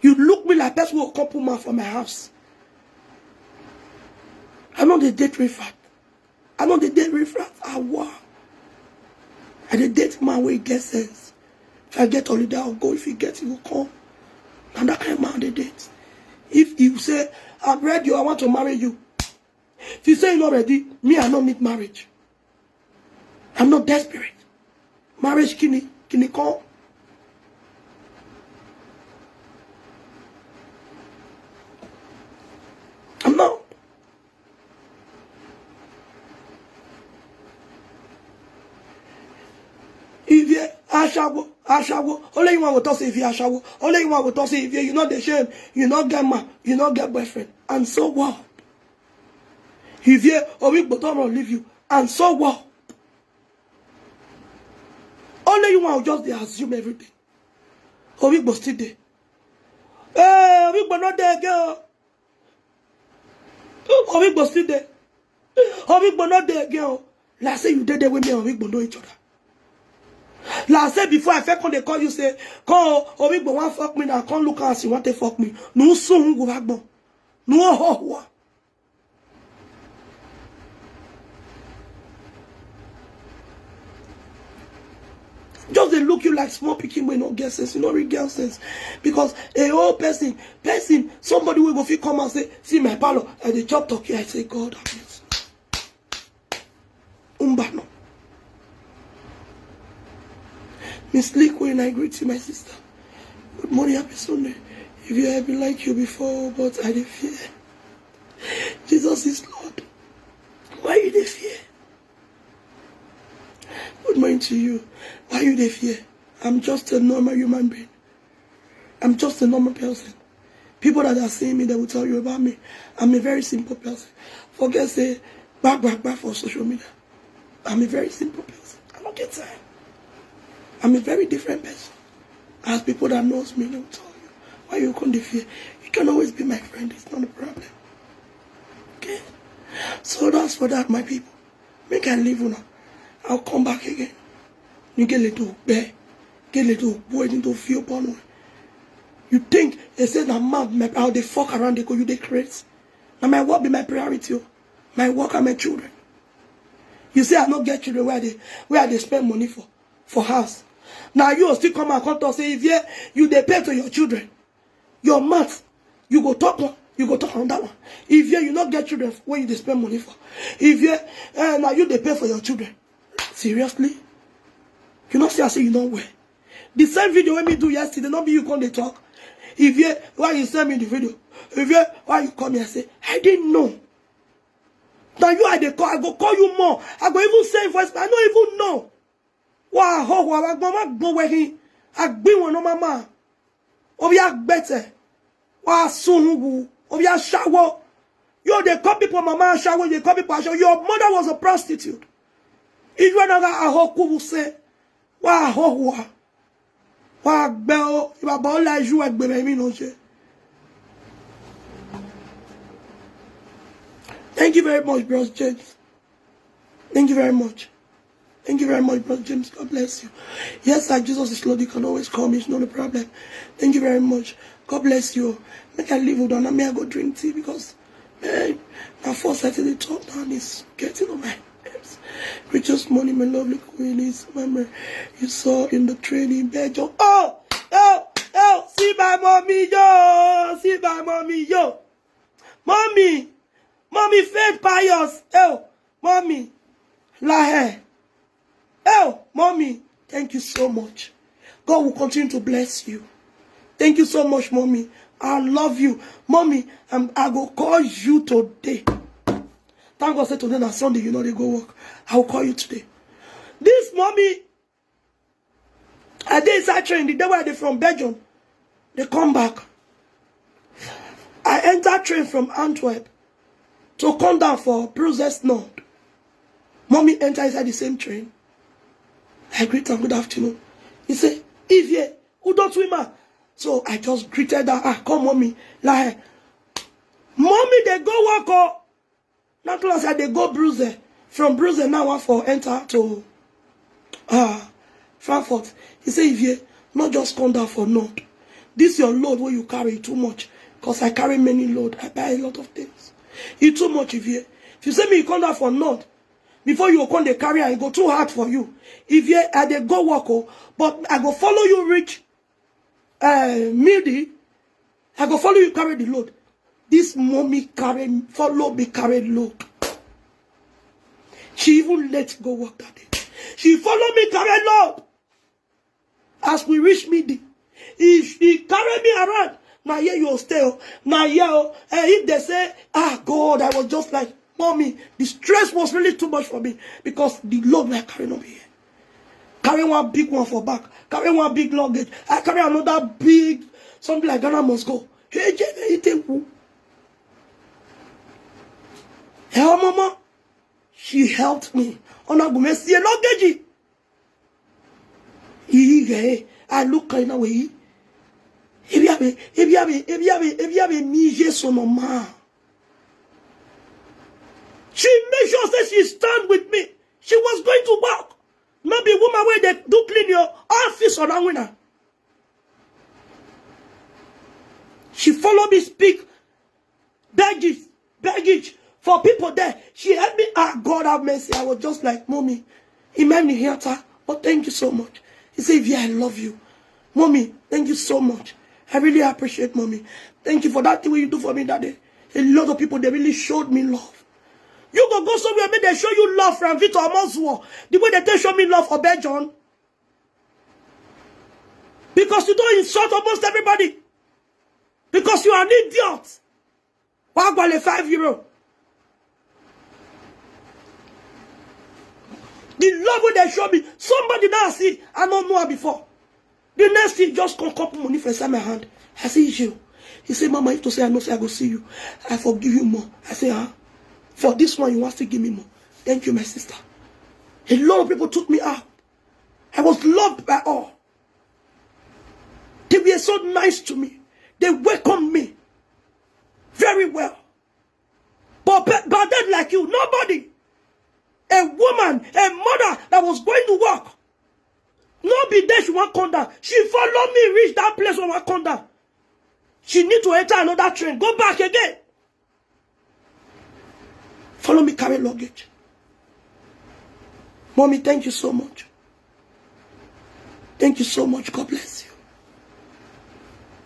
You look me like person who come put man for my house. I know the date refrat. I know the date refrat. Wow. And the date man will get sense. If I get holiday, I'll go. If you get it, will come. And that kind of man they date. If you say, I'm ready, I want to marry you. If you say you're not ready, me, I don't need marriage. I'm not desperate. Marriage can come. I'm not. Ivie, Ashawo, only you want to talk say Ivie, Ashawo, only you want to talk say Ivie, you not the shame, you not get man, you not get boyfriend, and so what? Ivie, Obi don't leave you, and so what? Only you want to just assume everything. Obi still there. Hey, Obi not there again. Obi still there. Obi not there again. Like say you did there with me and Obi know each other. Like I said before, I felt when they call you say, "Call Obi want fuck me now, can't look as you want to fuck me." No soon go back bon. No ho. Just they look you like small picking when no get sense, you know real girl sense. Because a whole person, somebody will go fit come and say, "See my palo," and they chop talkie. I say, God have mercy. Umbano. Miss Liquid, I greet you, my sister. Good morning, happy Sunday. If you have been like you before, but I didn't fear. Jesus is Lord. Why you dey fear? Good morning to you. Why you dey fear? I'm just a normal human being. I'm just a normal person. People that are seeing me, they will tell you about me. I'm a very simple person. Forget say back for social media. I'm a very simple person. I don't get time. I'm a very different person. As people that knows me, they will tell you. Why you can't fear? You can always be my friend. It's not a problem. Okay? So that's for that, my people. Make I leave now. I'll come back again. You get little bear. Get little boy into feel upon. You think they say that man, how they fuck around, they go, you they crazy. Now my work be my priority. My work and my children. You say I don't get children where they spend money for house. Now you still come and come to say, if you they pay to your children, your math, you go talk on that one. If you not get children when you spend money for, if now you they pay for your children. Seriously? You not say I say you know where. The same video when me do yesterday, not be you come they talk. If why you send me the video? If why you come here and say, I didn't know. Now you are the call, I go call you more. I go even say voice, I don't even know. Wow, I go where he I be one on mama. Obi better. Wow, soon Obi shower. You they call people mama shower, they call people shower. Your mother was a prostitute. If you are a hoku say, wow, bell, you are about like you at baby no. Thank you very much, Bros James. Thank you very much. Thank you very much, Brother James. God bless you. Yes, like Jesus is Lord, you can always call me. It's not a problem. Thank you very much. God bless you. Make I leave down. I may go drink tea because, man, my first Saturday talk down is getting on my nerves. Richest morning, my lovely queen is remember you saw in the training bed. Oh, see my mommy, yo. See my mommy, yo. Mommy, faith pious. Oh, mommy, la hair. Oh, mommy, thank you so much. God will continue to bless you. Thank you so much, mommy. I love you. Mommy, I will call you today. Thank God said today na Sunday, you know they go work. I will call you today. This mommy, I did inside train, the day where they from Belgium. They come back. I entered train from Antwerp to come down for Brussels North. Mommy enter inside the same train. I greet her, good afternoon. He say, Ivie, who don't swim? So I just greeted her. Ah, come mommy. Like, mommy, they go work. Oh. Now class, they go Brussels. From Brussels now I for enter to Frankfurt. He say, Ivie, not just come down for North. This your load where you carry too much. Because I carry many load. I buy a lot of things. It's too much, Ivie. If you say me you come down for North, before you come the carry and go too hard for you. Ivie, I dey go work, oh, but I go follow you reach Midi. I go follow you carry the load. This mommy follow me carry load. She even let go work that day. She follow me carry load. As we reach Midi, he carry me around. Now here you stay. Now here, if they say, ah God, I was just like, mommy, the stress was really too much for me because the load I carry over here. Carry one big one for back. Carry one big luggage. I carry another big, something like Ghana must go. Hey, Hell, mama, she helped me. On a go see a luggage. I look kind of way. If you have son of man. She made sure that she stand with me. She was going to work. Not be woman where they do clean your office or that winner. She followed me speak baggage for people there. She helped me. Ah, God have mercy. I was just like, mommy, he made me hear her. But thank you so much. He said, yeah, I love you. Mommy, thank you so much. I really appreciate mommy. Thank you for that thing you do for me that day. A lot of people, they really showed me love. You go somewhere, maybe they show you love from Victor Amonsuo. The way they show me love for John. Because you don't insult almost everybody. Because you are an idiot. Why go le €5? The love when they show me, somebody now see, I don't know her before. The next thing just come couple money for inside my hand. I say, you. He say, Mama, if to say I know, say I go see you. I forgive you more. I say, huh? For this one, you want to give me more. Thank you, my sister. A lot of people took me out. I was loved by all. They were so nice to me. They welcomed me very well. But then like you, nobody. A woman, a mother that was going to work. No be there she want come down. She followed me reach that place where I want come down. She need to enter another train. Go back again. Follow me carry luggage. Mommy, thank you so much. Thank you so much. God bless you.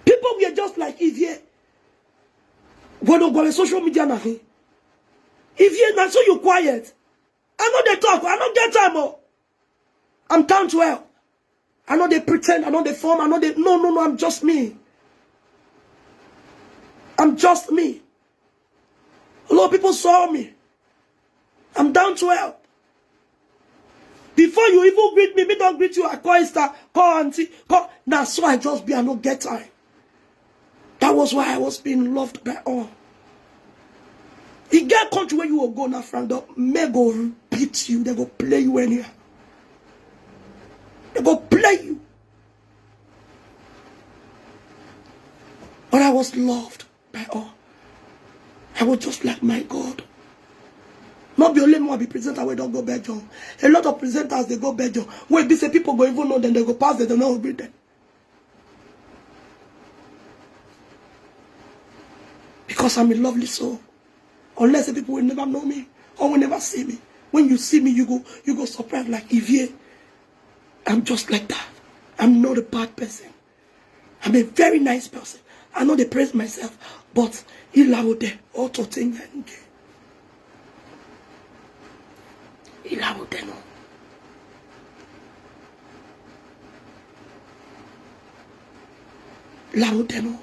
People were just like Ivie. We don't go on social media now. Ivie, now so you quiet. I know they talk. I don't get time. Oh. I'm down to hell. I know they pretend. I know they form. I know they... No. I'm just me. I'm just me. A lot of people saw me. I'm down to help. Before you even greet me don't greet you. I call Esther, call auntie, call. Now, so I just be, I don't get time. That was why I was being loved by all. You get country where you will go now, friend, may go beat you, they go play you anyhow. They go play you. But I was loved by all. I was just like my God. Not be only one be presenter where don't go Belgium. A lot of presenters they go Belgium. Where they say people go even know them, they go past them, they don't agree them. Because I'm a lovely soul. Unless the people will never know me or will never see me. When you see me, you go surprised like Ivie. I'm just like that. I'm not a bad person. I'm a very nice person. I know they praise myself, but il a ode auto thing and il a ode no. La ode no.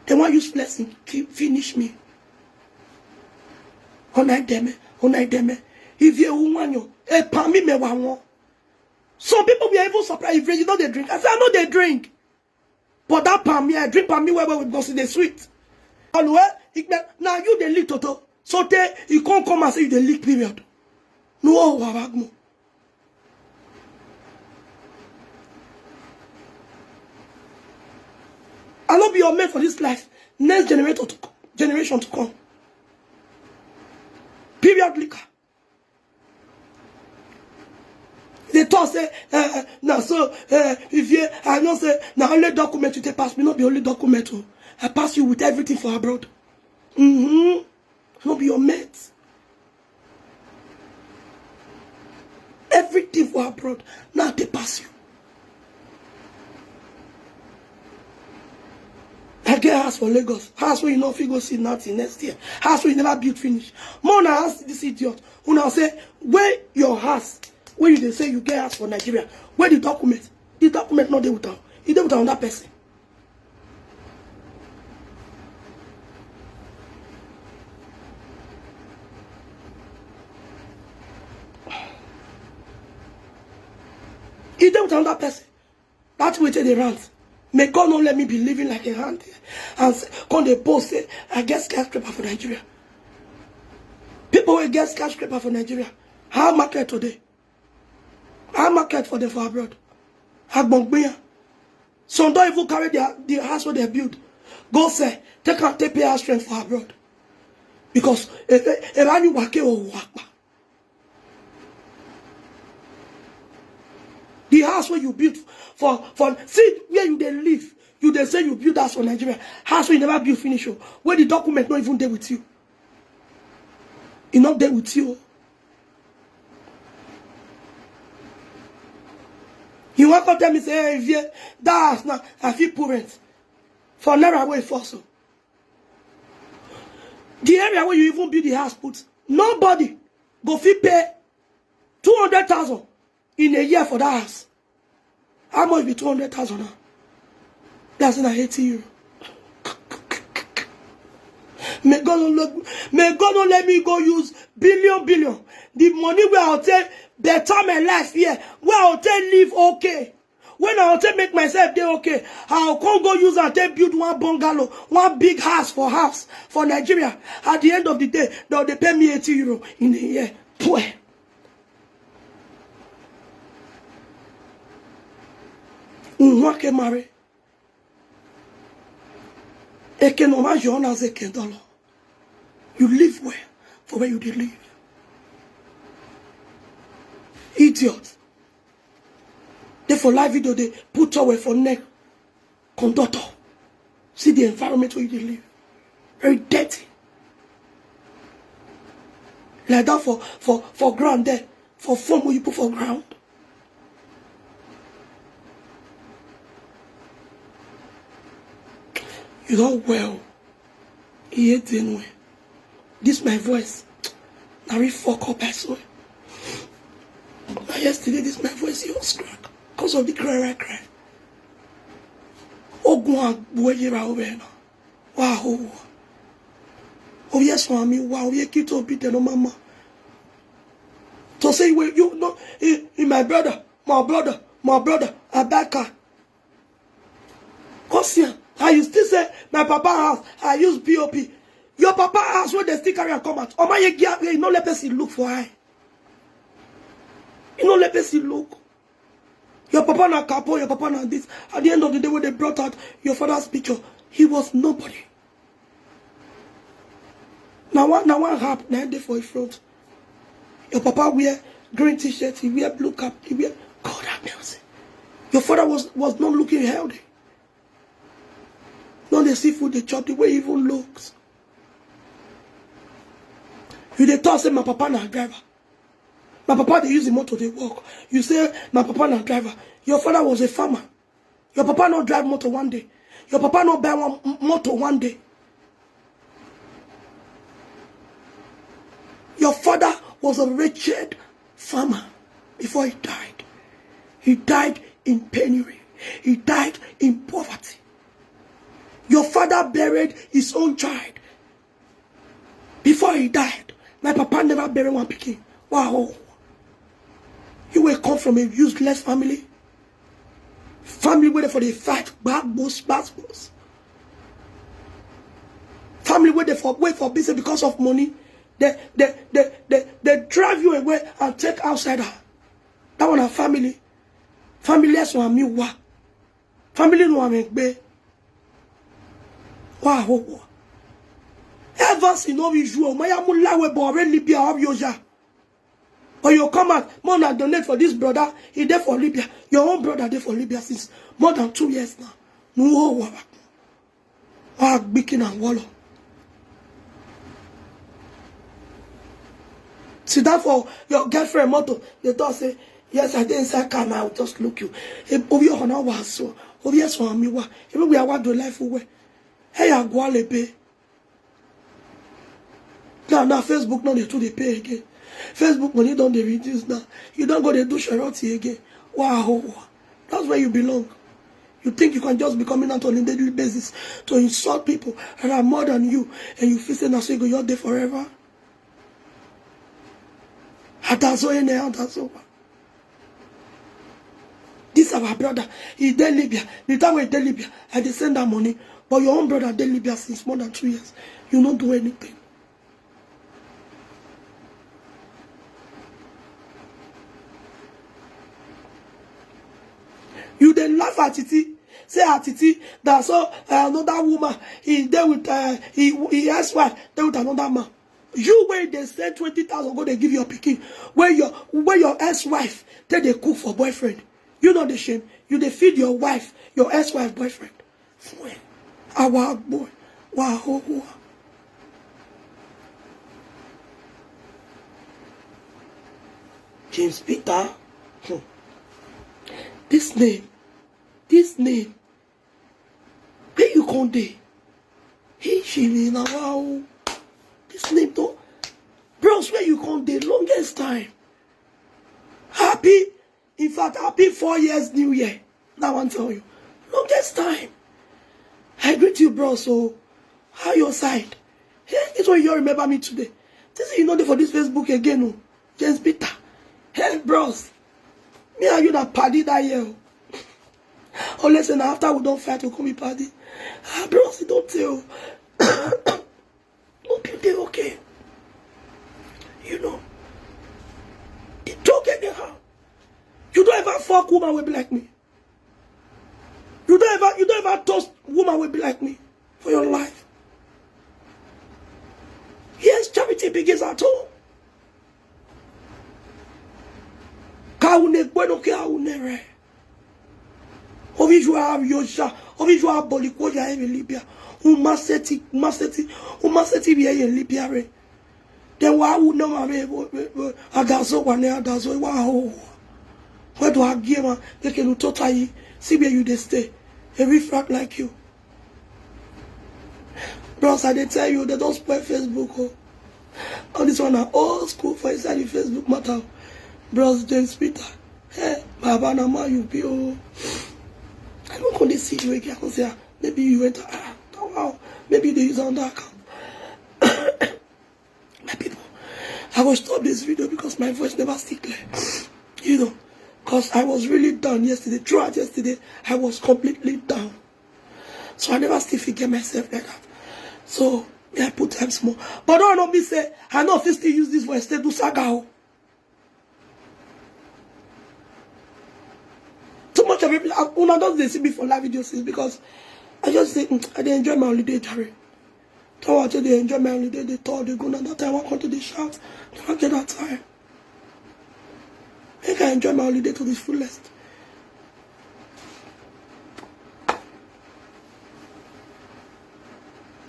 They want use blessing finish me. Onai deme. If you want you, parmi me one. Some people be even surprised if you know they drink. I say I know they drink. But that palm I drink palm where we go see the sweet. Now you the lick toto. So you can't come and say you the lick period. No, I'll not be your mate for this life. Next generation to come. Periodically. They talk say, now so if you I know say now only document you take pass me, not be only document. I pass you with everything for abroad. Not be your mate. Everything for abroad. Now they pass you. I get house for Lagos. House where you know if you go see nothing next year. House where you never build finish. More now ask this idiot who now say where your house, where you they say you get house for Nigeria, where the document? The document not there with her. He there with another person. He there with another person. That's where they rant. May God not let me be living like a hand and come they post say I get skyscraper for Nigeria. People will get skyscraper for Nigeria. How market today? How market for them for abroad? How some don't even carry their house where they build. Go say take out pay our strength for abroad. Because if I knew wake or wakpa. The house where you build for see where you they live, you they say you build house for Nigeria. House where you never build finish. Where the document not even there with you. It's not there with you. You want to tell me say hey, that house now I feel parent for never away for so. The area where you even build the house put nobody go fit pay 200,000 in a year for that house. How much be 200,000 now? That's in 80 euro. May God not let me go use billion. The money where I'll take better my life here. Where I'll take live okay. When I'll take make myself day okay. I'll come go use and take build one bungalow, one big house for Nigeria. At the end of the day, they pay me 80 euro in a year. Poor. Unwake marry. Eke no ma jona zeke dollar. You live where? For where you did live. Idiot. They for live video they put away for neck. Conductor. See the environment where you did live. Very dirty. Like that for ground there. For form where you put for ground. You don't well. He ain't anyway. This my voice. I really fuck up as well. Yesterday, this my voice was crack. Because of the cry. Oh, go on, boy, you're over now. Wow. Oh, yes, mommy. Wow, you keep to beat no mama. To say, well, you know, my brother, Abaka. Cause here. I used to say, my papa house, I use POP. Your papa house, where they still carry and come out. Oh my, you know, let us look for her. You know, let us look. Your papa na capo, your papa na this. At the end of the day, when they brought out your father's picture, he was nobody. Now one harp, now there for his front. Your papa wear green t-shirt, he wear blue cap, he wear. God have mercy. Your father was not looking healthy. Not the seafood they chop, the way he even looks. You they talk say my papa na driver. My papa they use the motor they walk. You say my papa na driver. Your father was a farmer. Your papa not drive motor one day. Your papa not buy one motor one day. Your father was a wretched farmer before he died. He died in penury. He died in poverty. Your father buried his own child before he died. My papa never buried one pikin. Wow. You will come from a useless family. Family waiting for the fight, bad boss. Family waiting for business because of money. They drive you away and take outsider. That one a family. Family less one me wa. Family no make be. Wow. Ever see no visual, Maya Mulawe Bore Libya of Yoja. But you come out, more than donate for this brother, he there for Libya. Your own brother there for Libya since more than 2 years now. No, Bikin and Wallow. See that for your girlfriend motto, they don't say, yes, I didn't say come, I'll just look you. Over your honor was so, over yes, one me, what, we are what do life away. Hey, I go pay. Now, Facebook, no, they do they pay again. Facebook money don't they reduce now. You don't go they do charity again. Wow. That's where you belong. You think you can just be coming out on a daily basis to insult people that are more than you, and you feel saying that's why you're there forever? That's over. This is our brother. He's there Libya. The time we're there Libya, and they send that money. But your own brother there Libya since more than 2 years. You don't do anything. You then laugh at Titi, say at Titi that so another woman he there with he asked why there with another man. You where they send 20,000 go they give your picking where your ex-wife then they cook for boyfriend. You know the shame. You they feed your wife, your ex-wife boyfriend. Our boy, wow. James Peter. This name, where you come there? Hey, she wow. This name though, bros, where you come there? Longest time. Happy, in fact, happy 4 years New Year. That one tell you, longest time. I greet you, bro. So, how your side? Hey, it's why you remember me today. This is you know for this Facebook again, no? James Peter. Hey, bros. Me and you that party that year. Oh, listen, after we don't fight, we come and party. Bros, you don't tell. Okay, okay. You know. It's okay anyhow. You don't ever fuck woman will be like me. You don't ever toast woman will be like me for your life. Yes, charity begins at home. Ovi joa Yosha, ovi joa Boliko ya in Libya. Umaseti biya in Libya re. Then why would no adazo wane adazo wow. Where do I give man? They can totally see where you they stay. A refract like you. Bros, I tell you they don't spoil Facebook. Oh. On this one are old school for inside the Facebook matter. Bros, James Peter. Hey, Baba Nama, you be oh. I don't want to see you again. I can say, maybe you went, oh wow, maybe they use on that account. My people, I will stop this video because my voice never stick clear. You know, because I was really down yesterday. Throughout yesterday, I was completely down. So I never still forget myself like that. So, I put times more. But don't know me say, I know if I still use this voice, they do saga. Too much of people, when I don't see me for live videos is because I just say, I didn't enjoy my holiday, Jerry. So I they enjoy my holiday, they thought they go on that time, I want to the shout. They don't get that time. I think I enjoy my holiday to the fullest.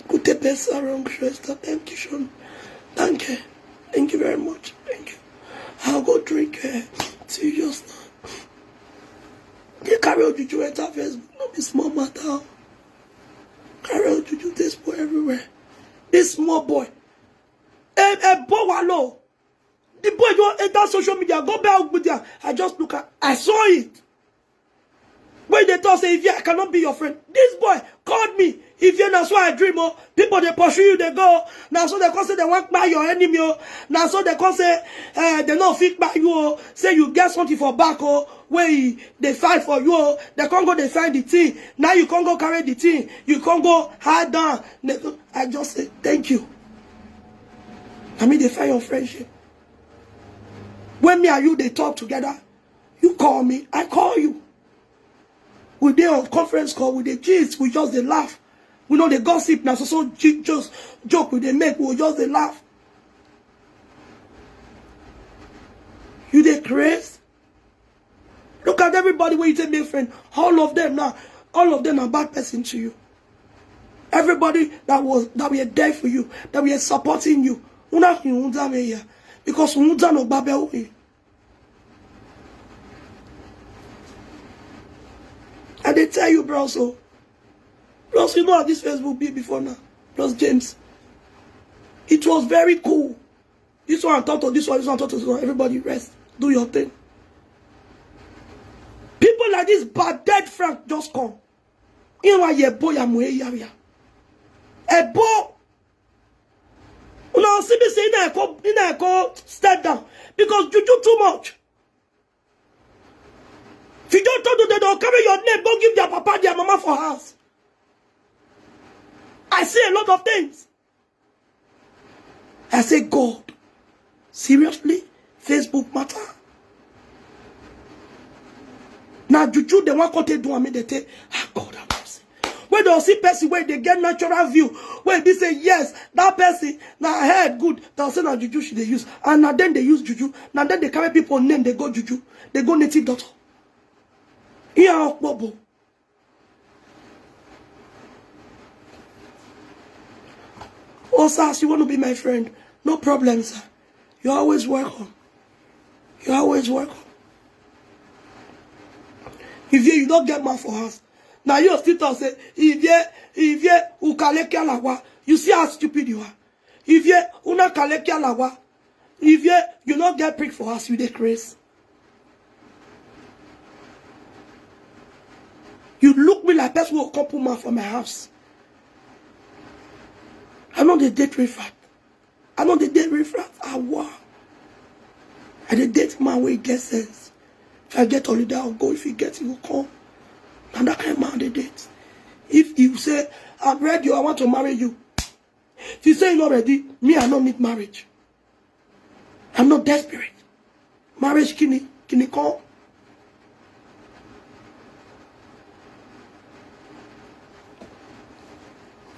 Gute Besserung, Schwester. Thank you, Sean. Thank you. Thank you very much. Thank you. I'll go drink tea just now. They carry out juju enter Facebook, not be small matter. Carry out juju, this boy everywhere. This small boy. A boy wallow. The boy don't enter social media, go back with media. I just look at, I saw it. When they talk say, Ivie, I cannot be your friend. This boy called me. Ivie, that's why I dream. Oh, people they pursue you, they go. Now so they can say they want buy your enemy. Oh, now so they can say they not fit by you. Oh, say you get something for back. Oh, where they fight for you. Oh, they can't go. They find the thing. Now you can't go carry the thing. You can't go hide down. I just say thank you. I mean they find your friendship. When me and you they talk together, you call me, I call you. We dey on conference call with the kids, we just they laugh. We know the gossip now, so just joke with they make, we just they laugh. You they crazy? Look at everybody where you take me friend. All of them now, all of them are bad person to you. Everybody that were there for you, that were supporting you. Because no babel. And they tell you, bro, so. Plus, you know how this Facebook be before now. Plus, James. It was very cool. This one talk to this one, talk to this one. Everybody rest. Do your thing. People like this bad dead Frank just come. You know why boy am way area. A boy. No, see me say I go step down. Because you do too much. If you don't talk to them, they'll carry your name, go give their papa, their mama for house. I see a lot of things. I say, God, seriously? Facebook matter? Now, juju, they want to do me, they say, God, have mercy. When they see person where they get natural view, when they say, yes, that person, now I heard good, they'll say, now juju should they use. And now then they use juju. Now then they carry people name, they go juju. They go native doctor. Yeah, Bobo. Oh, sir, you want to be my friend? No problem, sir. You're always welcome. You're always welcome. If you don't get mad for us, now you still talk say, if you ukaleke alawa, you see how stupid you are. If you una kaleke alawa, if you don't get prick for us, you dey crazy. You look me like person will come put man for my house. I know the date refrat. I know the date refrat. Ah, wow. I the date man where he gets sense. If I get holiday, I'll go. If he gets, he will come. And that kind of man they date. If you say, I'm ready, I want to marry you. If you say you're not ready, me, I don't need marriage. I'm not desperate. Marriage, can you come?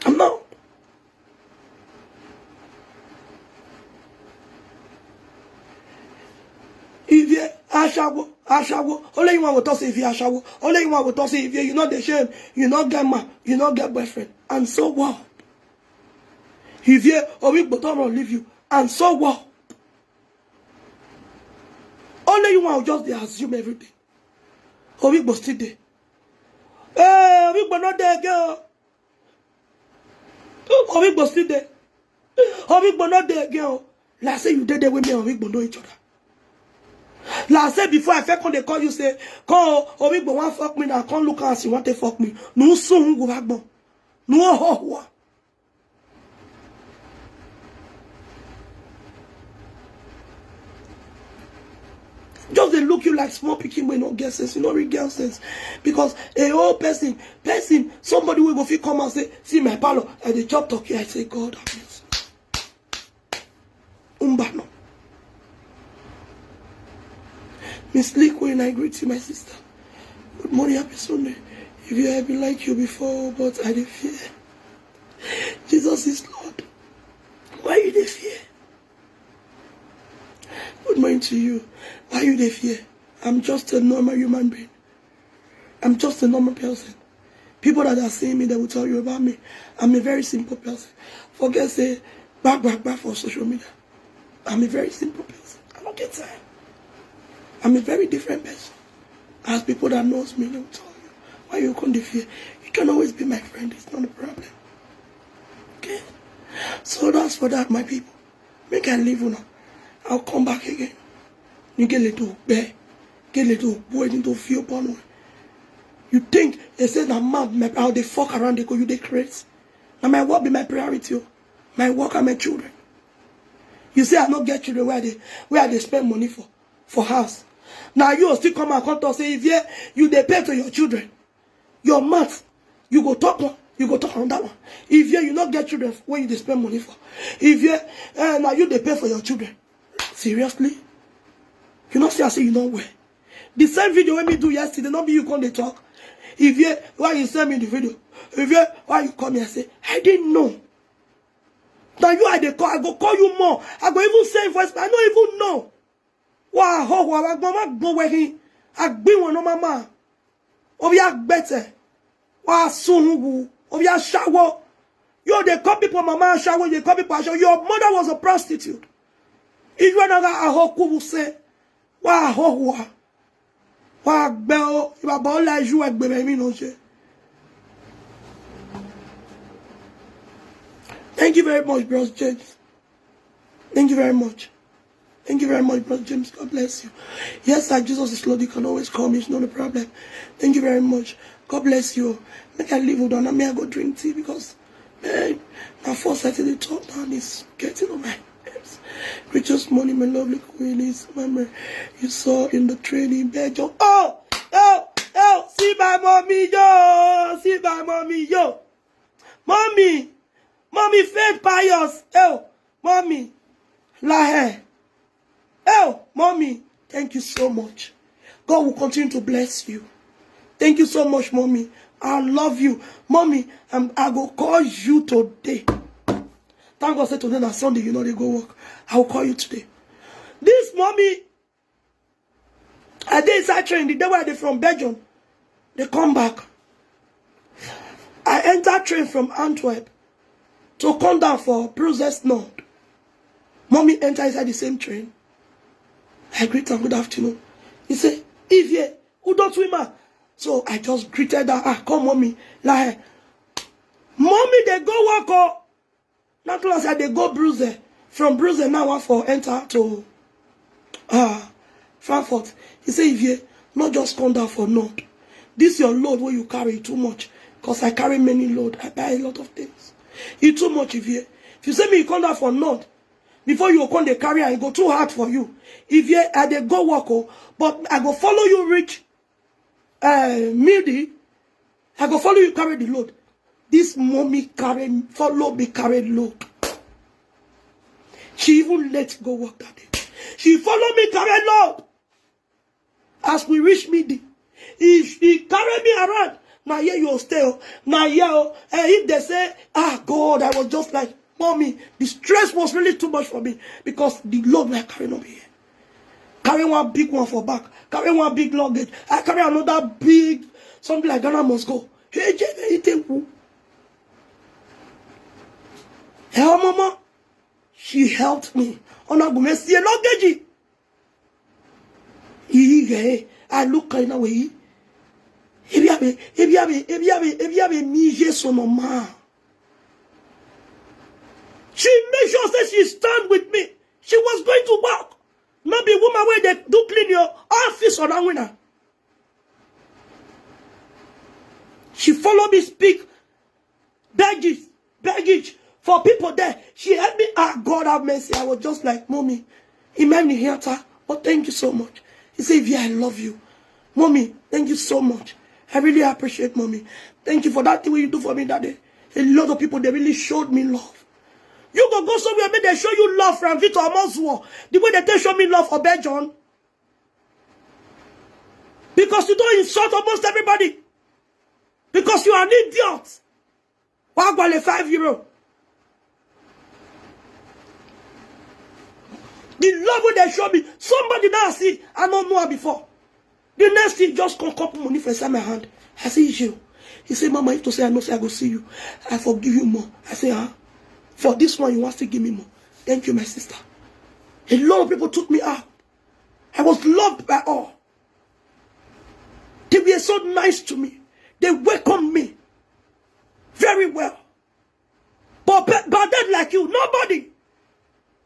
I'm not. If you ashawo, only you want to talk say if you ashawo, only you want to talk say if you not the shame, you not get man, you not get boyfriend, and so what? If you we but don't leave you, and so what? Only you want to just assume everything. We but still there. We but not there, girl. We but still there. We but not there, girl. Like say you did there with me, we but know each other. Like I said before, I felt when they call you, say, call, we but want fuck me now, can't look and see want to fuck me. No, soon go back, no, ho. Just they look you like small picking when no get sense, you know, real sense. Because a whole person, somebody will go come and say, see my palo, and the chop talk here, I say, God, have mercy. Umbano. Miss Lee, when I greet you, my sister. Good morning, happy Sunday. If you have been like you before, but I didn't fear. Jesus is Lord. Why you dey fear? Good morning to you. Why you dey fear? I'm just a normal human being. I'm just a normal person. People that are seeing me, they will tell you about me. I'm a very simple person. Forget say back for social media. I'm a very simple person. I don't get time. I'm a very different person. As people that knows me, they will tell you, why you can't fear? You can always be my friend. It's not a problem. Okay? So that's for that, my people. Make I leave now. I'll come back again. You get little bear. Get little boy into fear upon one. You think they say that man, how they fuck around, they go, you they crazy. Now my work be my priority. My work are my children. You say I don't get children where they spend money for house. Now you still come and say if you they pay to your children, your math, you go talk on that one. If you not get children when you spend money for, if now you they pay for your children. Seriously, you not see I say you know where. The same video when me do yesterday, not be you come they talk. If why you send me the video, Ivie, why you call me? I say, I didn't know. Now you are the call. I go call you more. I go even send voice. I don't even know. Wow, I go where he. I be one on mama. Obia better. Wow, soon. Obia shower. You they call people mama shower. They call people shower. Your mother was a prostitute. If you another a hoku will say, wow, wow, bell. If I ball like you, I be me no shit. Thank you very much, Bros James. Thank you very much. Thank you very much, Brother James. God bless you. Yes, sir, Jesus is Lord. You can always call me. It's not a problem. Thank you very much. God bless you. Make I leave with on. I may go drink tea because, man, my first Saturday talk down is getting on my nerves. Richest morning, my lovely queen is remember you saw in the training bed. Oh, see my mommy, yo. See my mommy, yo. Mommy, faith pious. Oh, mommy, la hair. Oh, mommy, thank you so much. God will continue to bless you. Thank you so much, mommy. I love you. Mommy, I will call you today. Thank God said today na Sunday, you know they go work. I will call you today. This mommy, I did inside train. The day where they from Belgium, they come back. I entered train from Antwerp to come down for Brussels North. Mommy entered inside the same train. I greet her, good afternoon. He said, Ivie, who don't swim? So I just greeted her. Come, mommy. Like, mommy, they go work. Oh. Now, class, they go Brussels. From Brussels, now I for enter to Frankfurt. He said, Ivie, not just come down for North. This your load where you carry too much. Because I carry many load. I buy a lot of things. It's too much, Ivie. If you say me, you come down for North, before you come the carry and it go too hard for you. If you I dey go work, but I go follow you reach Midi, I go follow you carry the load. This mommy follow me carry load. She even let go work that day. She follow me carry load. As we reach Midi, he carry me around. Now here you stay. Now here, if they say, God, I was just like, mommy, the stress was really too much for me because the load we are carrying over here. Carry one big one for back. Carry one big luggage. I carry another big, something like Ghana must go. Hey, mama, she helped me. On a go see a luggage. I look kind of way. If you have a son of man. She made sure that she stand with me. She was going to work. Not be woman where they do clean your office on a winner. She followed me speak baggage for people there. She helped me. God have mercy. I was just like, mommy, he made me hear her. But thank you so much. He said, yeah, I love you. Mommy, thank you so much. I really appreciate mommy. Thank you for that thing you do for me that day. A lot of people, they really showed me love. You go somewhere, maybe they show you love from Victor Moswo. The way they show me love for Belgium. Because you don't insult almost everybody. Because you are an idiot. Why go €5? The love when they show me, somebody now see, I don't know her before. The next thing just come couple money for inside my hand. I say, you. He said, Mama, if to say I know, say I go see you. I forgive you more. I say, for this one, you want to give me more. Thank you, my sister. A lot of people took me out. I was loved by all. They were so nice to me. They welcomed me very well. But then like you, nobody.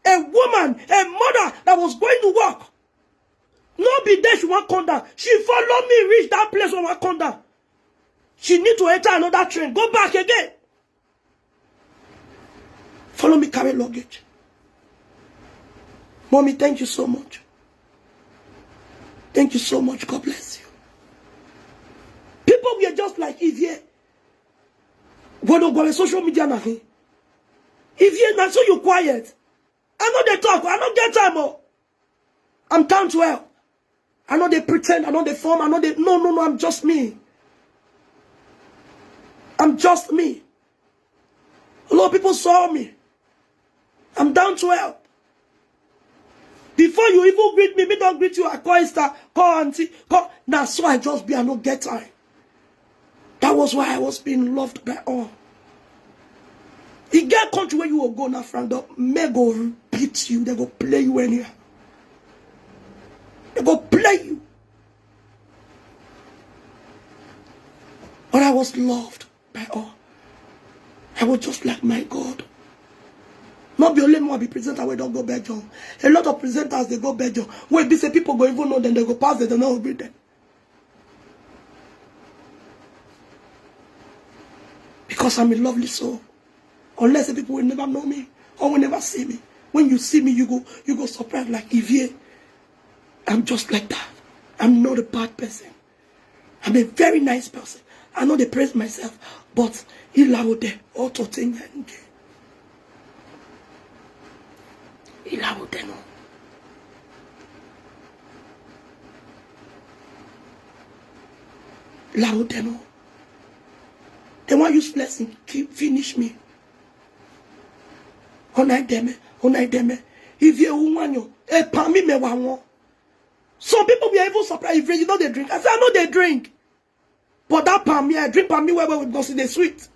A woman, a mother that was going to work. No be there she want come down. She followed me reach that place where I want come down. She need to enter another train. Go back again. Follow me carry luggage. Mommy, thank you so much. Thank you so much. God bless you. People were just like Ivie. When you go on social media now, Ivie, now so you quiet. I know they talk. I don't get time. Oh. I'm down to hell. I know they pretend. I know they form. I know they... No, I'm just me. I'm I'm just me. A lot of people saw me. I'm down to help. Before you even greet me don't greet you. I call sister, call auntie, call. Now, so I just be, I don't get time. That was why I was being loved by all. You get country where you will go now, friend, may go beat you, they go play you anyhow. They go play you. But I was loved by all. I was just like my God. Not be only more be presenter we don't go Belgium. A lot of presenters they go Belgium. Where they say people go even know them, they go past them, they don't read them. Because I'm a lovely soul. Unless the people will never know me or will never see me. When you see me, you go surprised like Ivie. I'm just like that. I'm not a bad person. I'm a very nice person. I know they praise myself, but he allowed them all to think that he allowed them all. Allowed them all. They want use blessing, keep finish me. Onai deme. If you want you, me want. Some people be even surprised if you know they drink. I say I know they drink. But that palm me, I drink palm me where we go see the sweet.